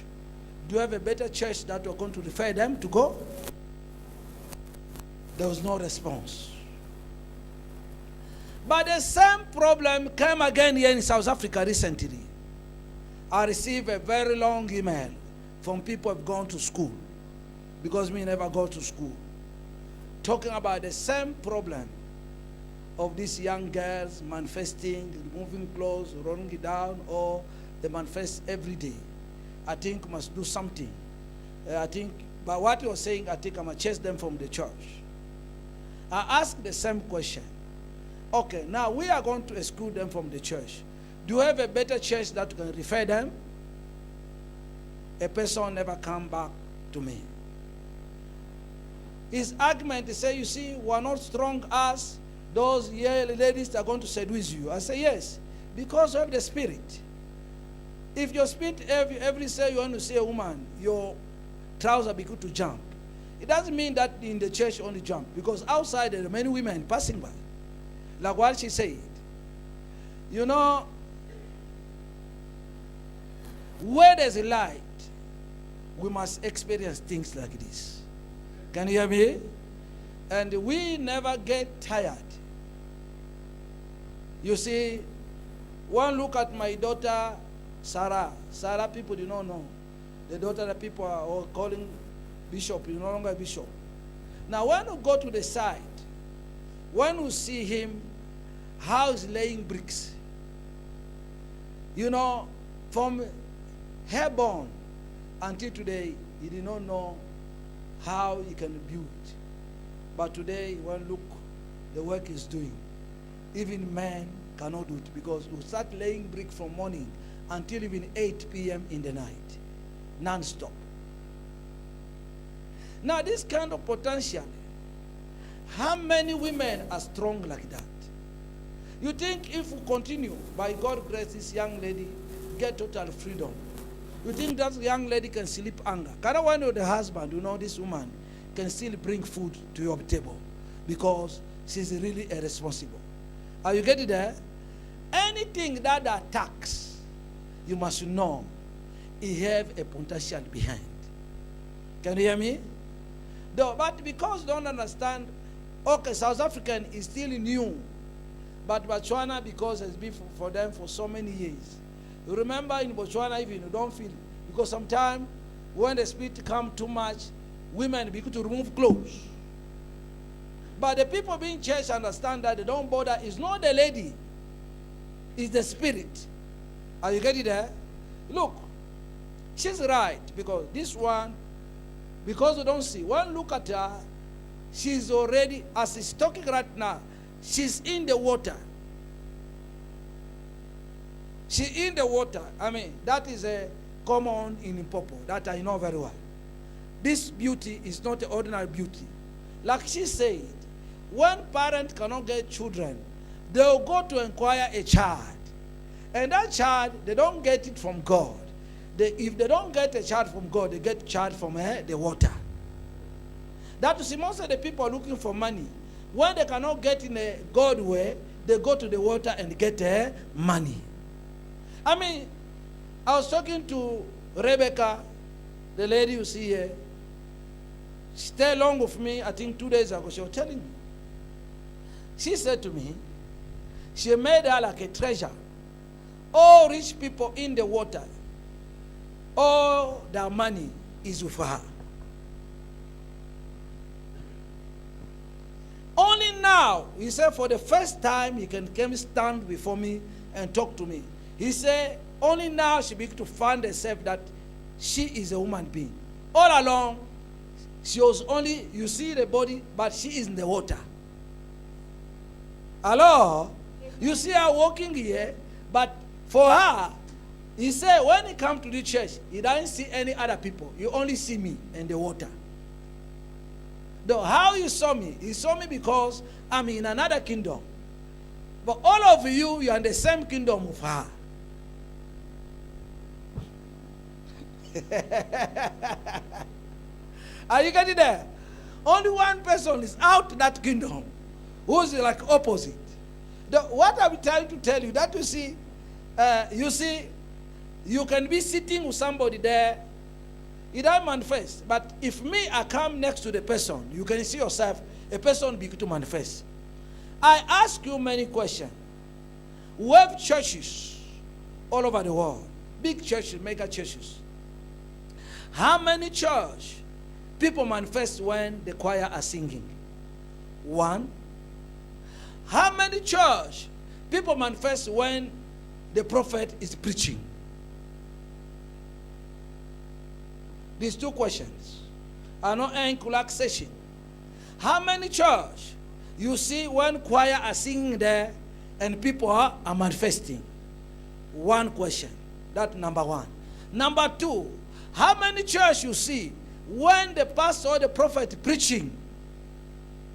do you have a better church that you're going to refer them to go? There was no response. But the same problem came again here in South Africa recently. I received a very long email from people who have gone to school, because me never go to school, talking about the same problem of these young girls manifesting, removing clothes, rolling it down, or they manifest every day. I think must do something. But what you're saying, I think I must chase them from the church. I asked the same question. Okay, now we are going to exclude them from the church. Do you have a better church that can refer them? A person never come back to me. His argument is say, you see, we are not strong as those ladies that are going to seduce you. I say, yes, because you have the Spirit. If your spirit, every say you want to see a woman, your trousers be good to jump. It doesn't mean that in the church only jump, because outside there are many women passing by. Like what she said. You know, where there's a light, we must experience things like this. Can you hear me? And we never get tired. You see, one look at my daughter, Sarah. Sarah, people do not know. The daughter that people are all calling bishop, is no longer bishop. Now, when you go to the side, when you see him, how he's laying bricks, you know, from airborne until today, he did not know how he can build. But today, when look, the work he's doing, even men cannot do it, because we start laying brick from morning until even 8 p.m. in the night, non-stop. Now, this kind of potential, how many women are strong like that? You think if we continue, by God's grace, this young lady get total freedom, you think that young lady can sleep anger? Can I wonder the husband, you know, this woman can still bring food to your table because she's really irresponsible. Are you getting there? Anything that attacks, you must know it have a potential behind. Can you hear me? No, but because you don't understand, okay, South African is still new, but Botswana, because it's been for them for so many years. You remember in Botswana, even you don't feel, because sometimes when the spirit come too much, women begin to remove clothes. But the people being church understand that they don't bother. It's not the lady, it's the spirit. Are you getting there? Look, she's right, because this one, because you don't see, when look at her, she's already, as she's talking right now, she's in the water. She's in the water. I mean, that is common in Limpopo that I know very well. This beauty is not an ordinary beauty. Like she said, when parents cannot get children, they'll go to inquire a child. And that child, they don't get it from God. If they don't get a child from God, they get a child from the water. That is, most of the people are looking for money. When they cannot get in a God way, they go to the water and get money. I mean, I was talking to Rebecca, the lady you see here. She stayed along with me, I think 2 days ago. She was telling me. She said to me, she made her like a treasure. All rich people in the water, all their money is with her. Only now, he said, for the first time, he can come stand before me and talk to me. He said, only now she began to find herself that she is a human being. All along, she was only, you see the body, but she is in the water. Hello? You see her walking here, but for her, he said, when he comes to the church, he doesn't see any other people. You only see me in the water. Though how you saw me? He saw me because I'm in another kingdom. But all of you, you are in the same kingdom with her. Are you getting there? Only one person is out that kingdom, who's like opposite. What I'm trying to tell you, that you see, you can be sitting with somebody there, it doesn't manifest. But if me, I come next to the person, you can see yourself, a person begin to manifest. I ask you many questions. We have churches all over the world, big churches, mega churches. How many church people manifest when the choir are singing? One. How many church people manifest when the prophet is preaching? These two questions are not in session. How many church you see when choir are singing there and people are manifesting? One question. That's number one. Number two, how many church you see when the pastor or the prophet preaching,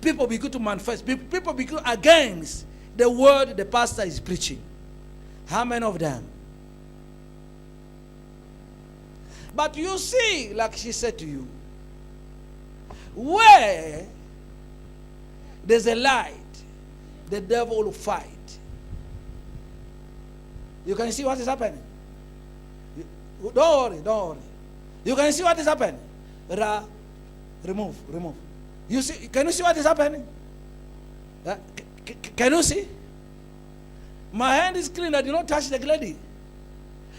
people begin to manifest, people begin against the word the pastor is preaching? How many of them? But you see, like she said to you, where there's a light, the devil will fight. You can see what is happening. Don't worry. You can see what is happening. Remove. You see? Can you see what is happening? Can you see? My hand is clean. I did not touch the lady.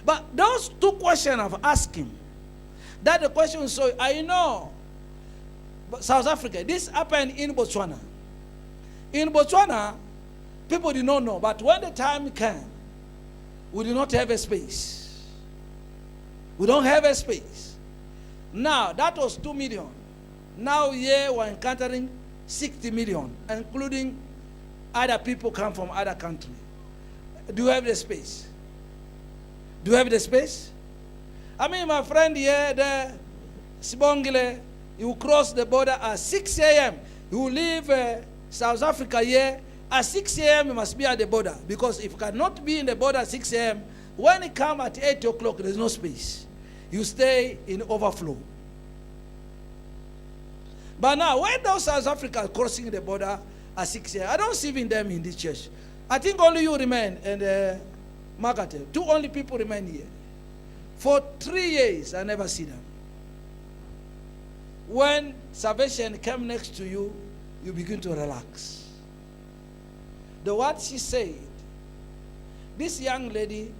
But those two questions I've asked him, that the question is, so I know South Africa, this happened in Botswana. In Botswana, people did not know, but when the time came, we did not have a space. We don't have a space. Now, that was 2 million. Now, here we're encountering 60 million, including other people come from other countries. Do you have the space? Do you have the space? I mean, my friend here, the Sibongile, you cross the border at 6 a.m. You leave South Africa here, at 6 a.m. you must be at the border. Because if you cannot be in the border at 6 a.m., when you come at 8 o'clock, there's no space. You stay in overflow. But now, when those South Africans crossing the border at 6 a.m., I don't see them in this church. I think only you remain, and Makate. 2 only people remain here. For 3 years, I never see them. When salvation came next to you, you begin to relax. The what she said, this young lady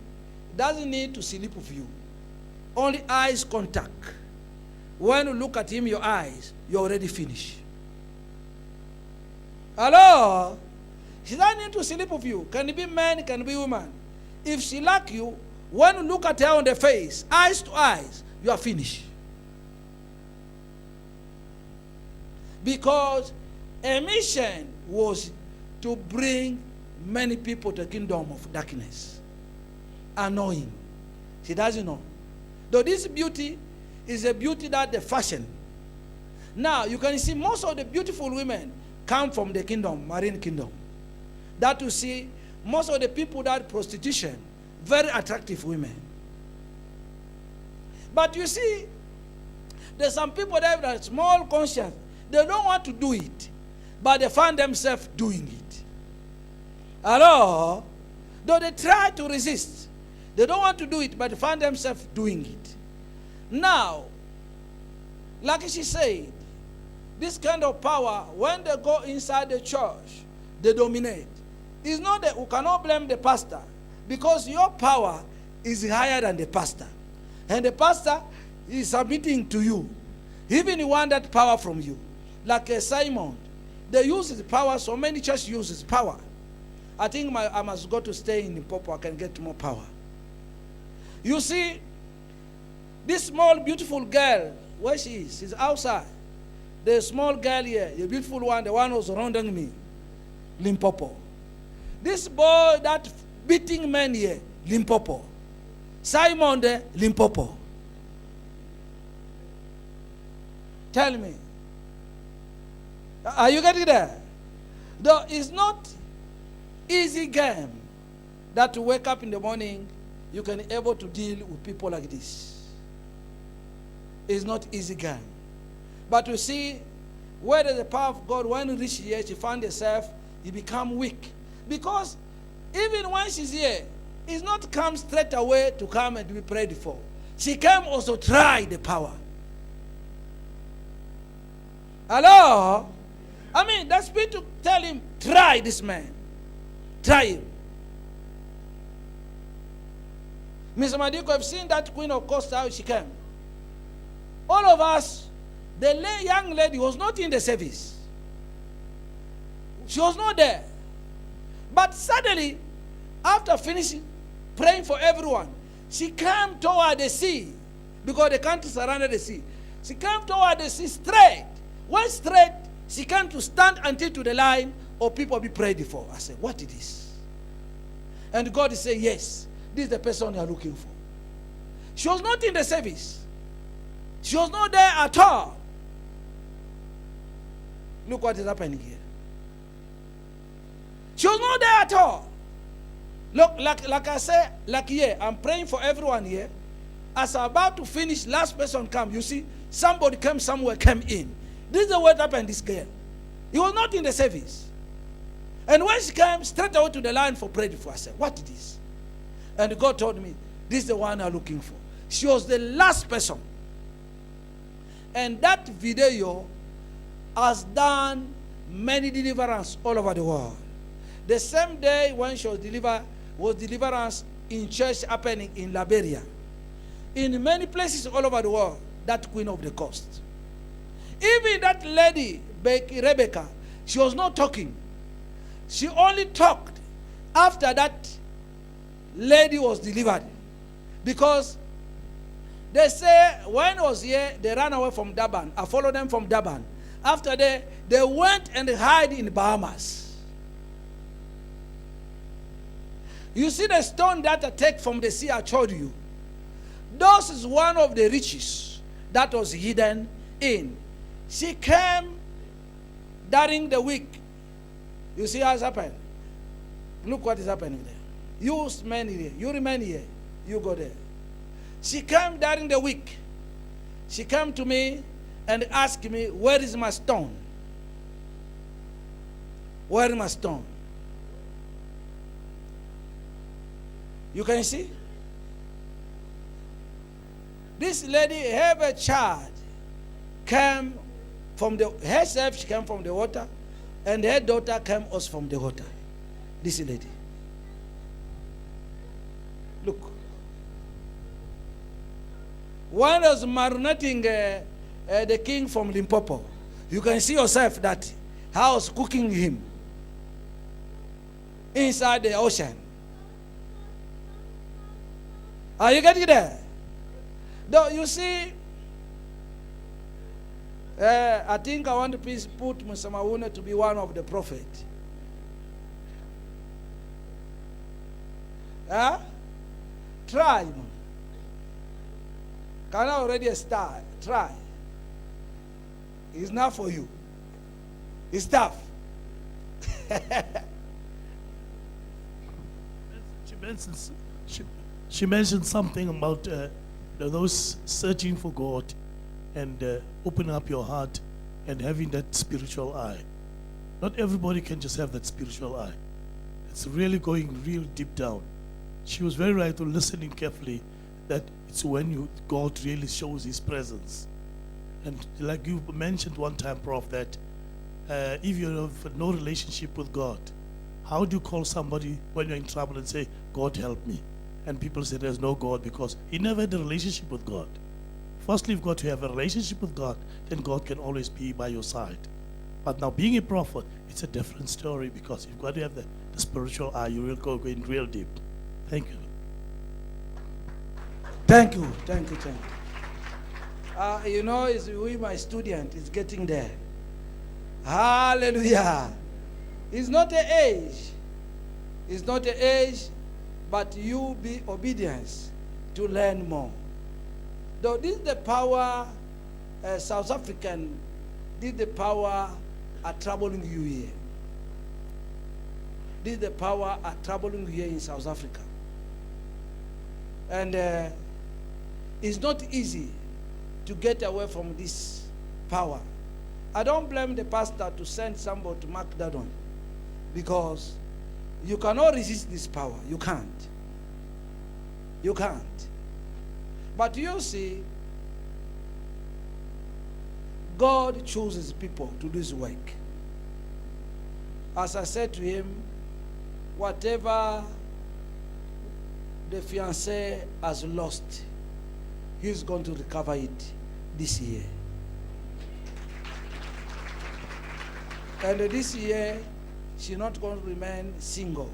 doesn't need to sleep with you. Only eyes contact. When you look at him, your eyes, you're already finished. Hello? She doesn't need to sleep with you. Can it be man, can it be woman? If she like you, when you look at her on the face, eyes to eyes, you are finished. Because a mission was to bring many people to the kingdom of darkness. Annoying. She doesn't know. Though this beauty is a beauty that they fashion. Now, you can see most of the beautiful women come from the kingdom, marine kingdom. That you see, most of the people that prostitution, very attractive women. But you see, there's some people that have a small conscience. They don't want to do it, but they find themselves doing it. Hello? Though they try to resist, they don't want to do it, but they find themselves doing it. Now, like she said, this kind of power, when they go inside the church, they dominate. It's not that we cannot blame the pastor, because your power is higher than the pastor. And the pastor is submitting to you. Even he want that power from you. Like Simon, they use his power, so many churches use his power. I think I must go to stay in Limpopo, I can get more power. You see, this small, beautiful girl, where she is, she's outside. The small girl here, the beautiful one, the one who's surrounding me, Limpopo. This boy that beating men here, Limpopo. Simon there, Limpopo. Tell me. Are you getting there? Though it's not easy game that to wake up in the morning, you can be able to deal with people like this. It's not easy game. But you see, where there's the power of God, when you reach here, she found herself, you become weak. Because even when she's here, it's not come straight away to come and be prayed for. She came also try the power. Hello? I mean, the Spirit to tell him, try this man. Try him. Mr. Madiko, I've seen that Queen of Coast, how she came. All of us, the young lady was not in the service. She was not there. But suddenly, after finishing praying for everyone, she came toward the sea, because the country surrounded the sea. She came toward the sea straight. When straight, she came to stand until to the line of people be prayed for. I said, what is this? And God is saying, yes, this is the person you are looking for. She was not in the service. She was not there at all. Look what is happening here. She was not there at all. Look, like I said, like here, I'm praying for everyone here. As I'm about to finish, last person come. You see, somebody came somewhere, came in. This is what happened to this girl. He was not in the service. And when she came straight away to the line for prayer, I said, what is this? And God told me, this is the one I'm looking for. She was the last person. And that video has done many deliverance all over the world. The same day when she was delivered, was deliverance in church happening in Liberia. In many places all over the world, that Queen of the Coast. Even that lady, Rebecca, she was not talking. She only talked after that lady was delivered. Because they say when I was here, they ran away from Durban. I followed them from Durban. After they went and hid in Bahamas. You see the stone that I take from the sea I showed you. Those is one of the riches that was hidden in. She came during the week. You see how it's happened? Look what is happening there. You remain here. You remain here. You go there. She came during the week. She came to me and asked me, where is my stone? Where is my stone? You can see? This lady have a child came from the herself, she came from the water, and her daughter came also from the water. This lady. Look. One was marinating the king from Limpopo. You can see yourself that how I was cooking him inside the ocean. Are you getting there? Though you see, I think I want to please put Mr. Mauna to be one of the prophets. Try. Can I already start? Try. It's not for you. It's tough. She mentioned something about those searching for God and opening up your heart and having that spiritual eye. Not everybody can just have that spiritual eye. It's really going real deep down. She was very right to listening carefully that it's when God really shows his presence. And like you mentioned one time, Prof, that if you have no relationship with God, how do you call somebody when you're in trouble and say, God help me? And people say there's no God because he never had a relationship with God. Firstly, you've got to have a relationship with God, then God can always be by your side. But now being a prophet, it's a different story because you've got to have the spiritual eye. You will go in real deep. Thank you. Thank you. You know, it's with my student, it's getting there. Hallelujah. It's not an age. It's not an age, but you be obedience to learn more. Though this is the power, South African, this is the power are troubling you here. This is the power are troubling you here in South Africa. And it's not easy to get away from this power. I don't blame the pastor to send somebody to mark that one, because you cannot resist this power. You can't. You can't. But you see, God chooses people to do his work. As I said to him, whatever the fiancé has lost, he's going to recover it this year. And this year, she's not going to remain single.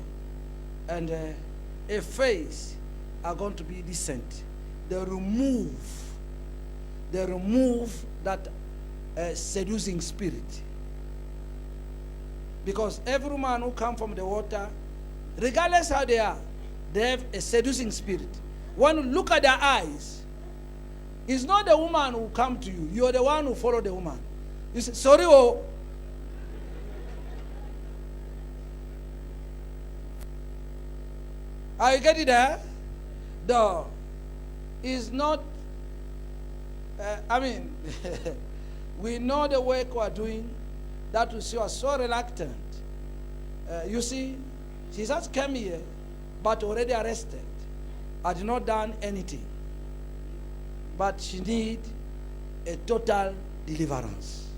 And her face are going to be decent. They remove that seducing spirit. Because every man who comes from the water, regardless how they are, they have a seducing spirit. When you look at their eyes, it's not the woman who come to you. You're the one who follow the woman. You say, sorry, oh. Are you getting there? No. It's not, we know the work we are doing, that you are so reluctant. You see, she just came here, but already arrested. Had not done anything. But she need a total deliverance.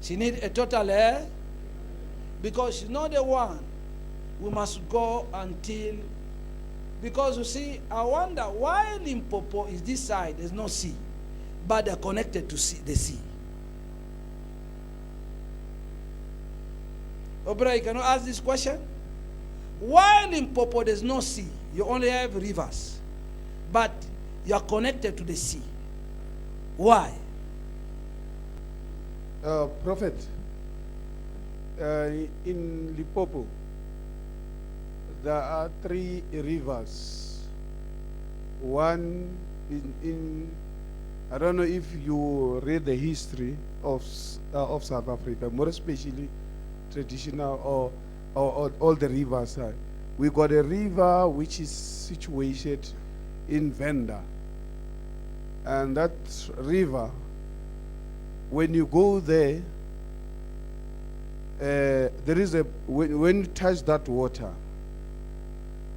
She need a total because she's not the one. We must go until, because you see, I wonder why Limpopo is this side, there's no sea, but they're connected to the sea. Obray, can you ask this question? Why Limpopo there's no sea? You only have rivers, but you are connected to the sea. Why? Prophet, in Limpopo, there are 3 rivers. One in I don't know if you read the history of South Africa, more especially traditional or all the rivers. We got a river which is situated in Venda. And that river, when you go there, there is when you touch that water,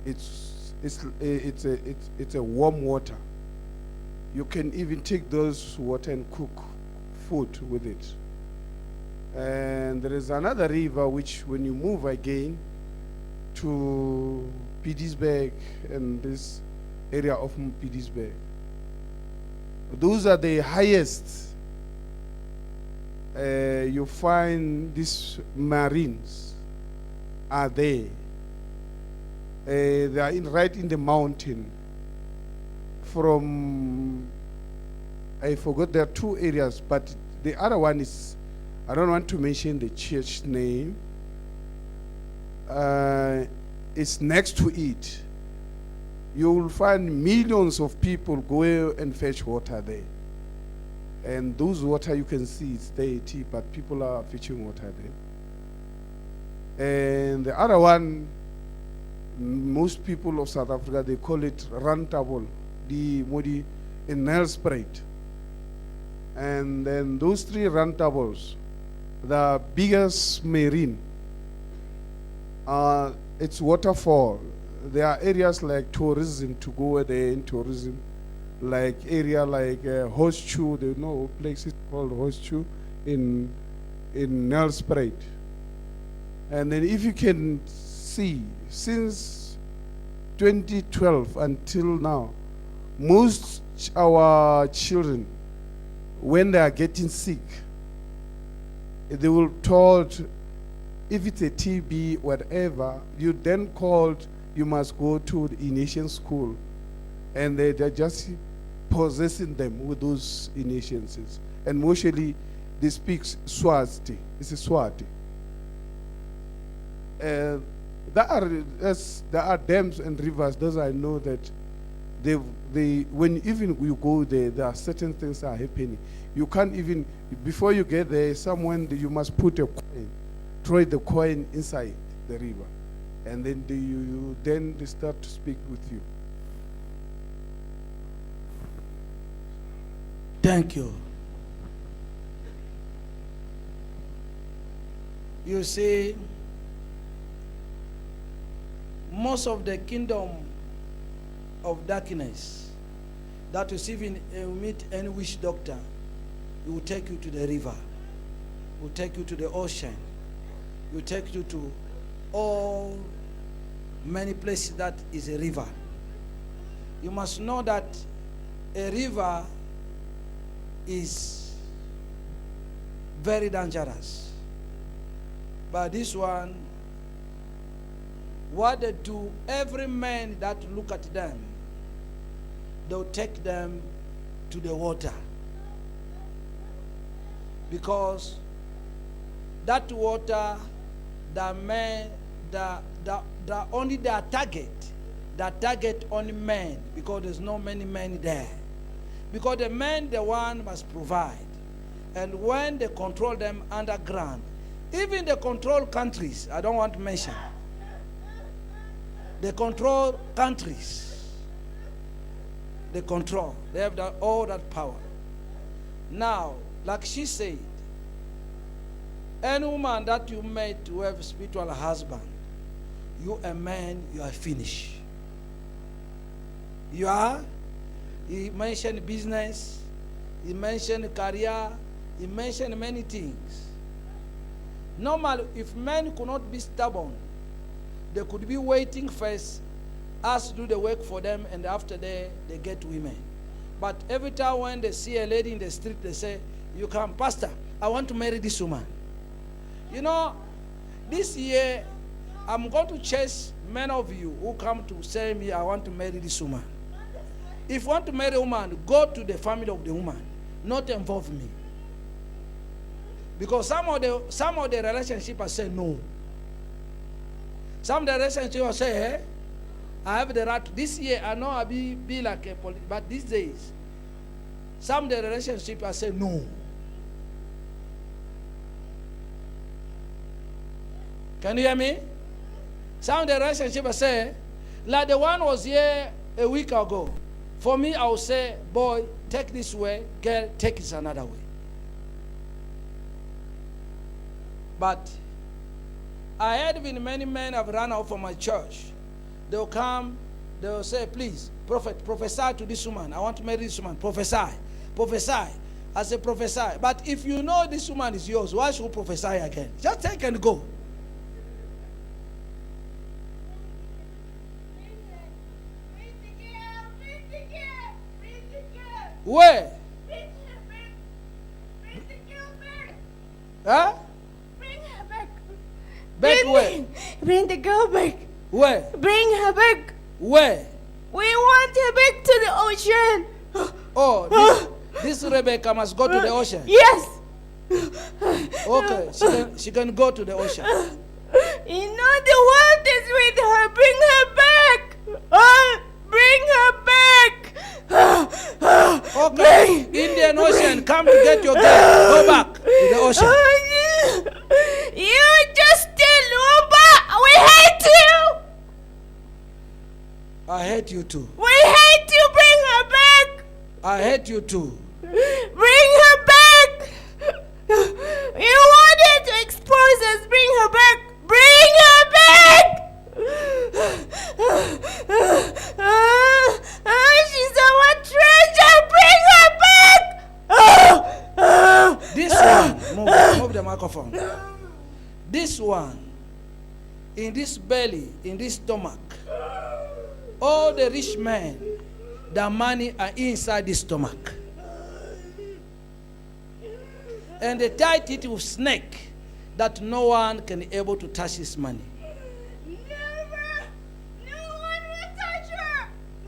it's a warm water. You can even take those water and cook food with it. And there is another river which, when you move again to Pietersburg and this area of Pietersburg, those are the highest. You find these marines are there. They are right in the mountain. From, I forgot, there are 2 areas, but the other one is, I don't want to mention the church name. It's next to it. you will find millions of people go and fetch water there. And those water you can see it's dirty, but people are fetching water there. And the other one, most people of South Africa, they call it rantable, the modi in Nelspruit. And then those three rantables, the biggest marine, it's waterfall. There are areas like tourism to go there in tourism, like area like Horseshoe. They know places called Horseshoe in Nelspruit. And then if you can see, since 2012 until now, most our children, when they are getting sick, they will told, if it's a TB, whatever, you then called, you must go to the initiation school. And they're just possessing them with those initiations. And mostly they speak Swati. It's a Swati. There are dams and rivers. Those I know that when even you go there are certain things that are happening. You can't even, before you get there, you must put a coin, throw the coin inside the river, and then they start to speak with you. Thank you. You see, most of the kingdom of darkness that is even meet any witch doctor, it will take you to the river, it will take you to the ocean, it will take you to all many places that is a river. You must know that a river is very dangerous. But this one, what they do, every man that look at them, they'll take them to the water. Because that water, the man, only their target only men, because there's no many men there. Because the man, the one must provide. And when they control them underground, even the control countries, I don't want to mention, they control countries. They control. They have all that power. Now, like she said, any woman that you met to have a spiritual husband, you a man, you are finished. You are. He mentioned business. He mentioned career. He mentioned many things. Normally, if men could not be stubborn, they could be waiting first, us to do the work for them, and after they get women. But every time when they see a lady in the street, they say, you come, Pastor, I want to marry this woman. You know, this year, I'm going to chase many of you who come to say me, I want to marry this woman. If you want to marry a woman, go to the family of the woman, not involve me. Because some of the relationship I say no. Some of the relationship I say, hey, I have the right. This year I know I'll be like a police, but these days, some of the relationship I say no. Can you hear me? Some of the relationship I say, like the one was here a week ago. For me, I will say, boy, take this way, girl, take it another way. But I heard even many men have run out from my church. They'll come, they'll say, please, prophet, prophesy to this woman. I want to marry this woman. Prophesy. Prophesy. I say, prophesy. But if you know this woman is yours, why should you prophesy again? Just take and go. Where? Huh? Bring her back. Back where? Bring the girl back. Where? Bring her back. Where? We want her back to the ocean. Oh, this Rebecca must go to the ocean. Yes. Okay, she can go to the ocean. You know the world is with her. Bring her back. Bring her back. Okay, Indian Ocean, come to get your girl. Go back to the ocean. You just tell Uber we hate you. I hate you too. We hate you. Bring her back. I hate you too. Bring her back. You wanted to expose us. Bring her back. Bring her back. She's our treasure. Bring her back. This one, move the microphone. This one, in this belly, in this stomach, all the rich men, the money are inside the stomach. And they tied it with snake that no one can able to touch his money. Never. No one will touch her.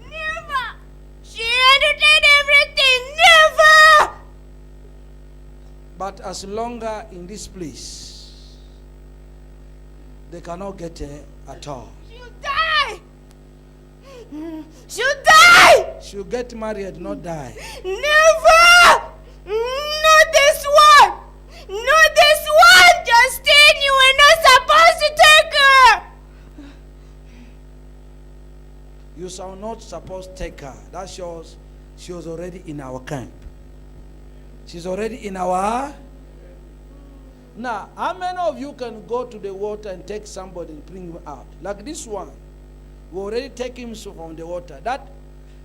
Never. She understood everything. Never. But as longer in this place, they cannot get her at all. She'll die. She'll die. She'll get married, not die. Never. Not this one. Not this one. Justine, you were not supposed to take her. You shall not supposed to take her. That shows she was already in our camp. She's already in our... Now, how many of you can go to the water and take somebody and bring him out? Like this one. We already take him from the water. That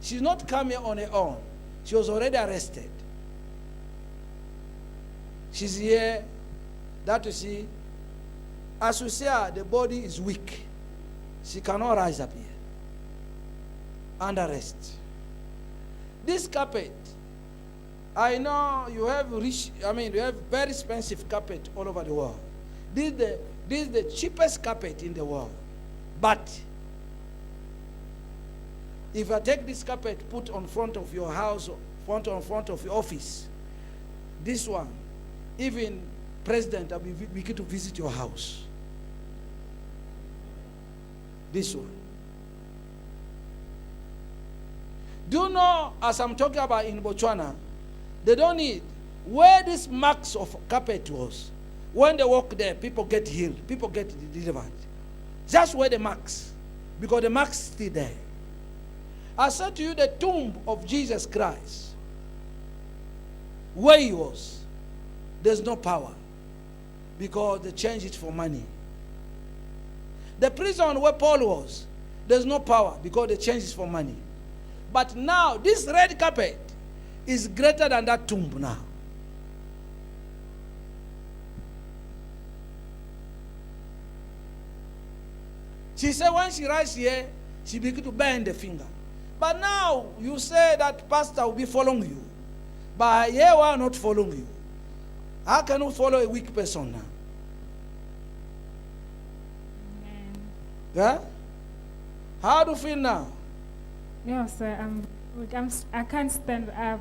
she's not coming on her own. She was already arrested. She's here. That you see, as you see her, the body is weak. She cannot rise up here. Under arrest. This carpet, I know you have rich, you have very expensive carpet all over the world. This is the cheapest carpet in the world. But if I take this carpet, put on front of your house, front of your office, this one, even president will begin to visit your house. This one. Do you know, as I'm talking about in Botswana, they don't need, where this marks of carpet was, when they walk there, people get healed, people get delivered. Just where the marks, because the marks still there. I said to you, the tomb of Jesus Christ, where he was, there's no power, because they changed it for money. The prison where Paul was, there's no power, because they changed it for money. But now, this red carpet is greater than that tomb now. She said when she rises here, she begins to bend the finger. But now, you say that pastor will be following you. But here we are not following you. How can you follow a weak person now? Amen. Yeah? How do you feel now? No, sir, I can't stand up.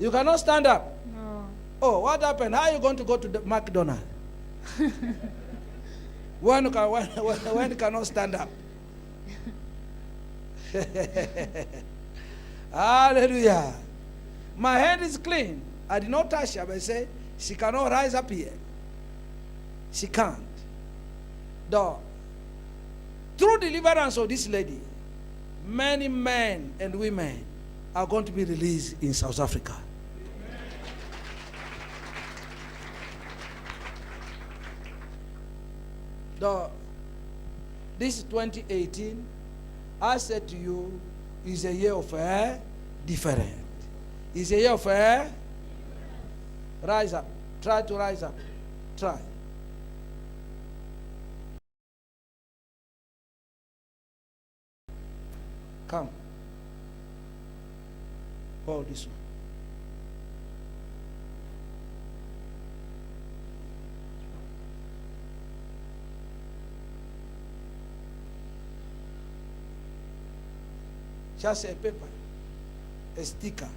You cannot stand up. No. Oh, what happened? How are you going to go to the McDonald's? when you cannot stand up. Hallelujah. My hand is clean. I did not touch her, but I say she cannot rise up here. She can't. Through deliverance of this lady, many men and women are going to be released in South Africa. This is 2018. I said to you, is a year of different. It's a year of rise up. Try to rise up. Try. Come. Hold this one. Just a paper, a sticker.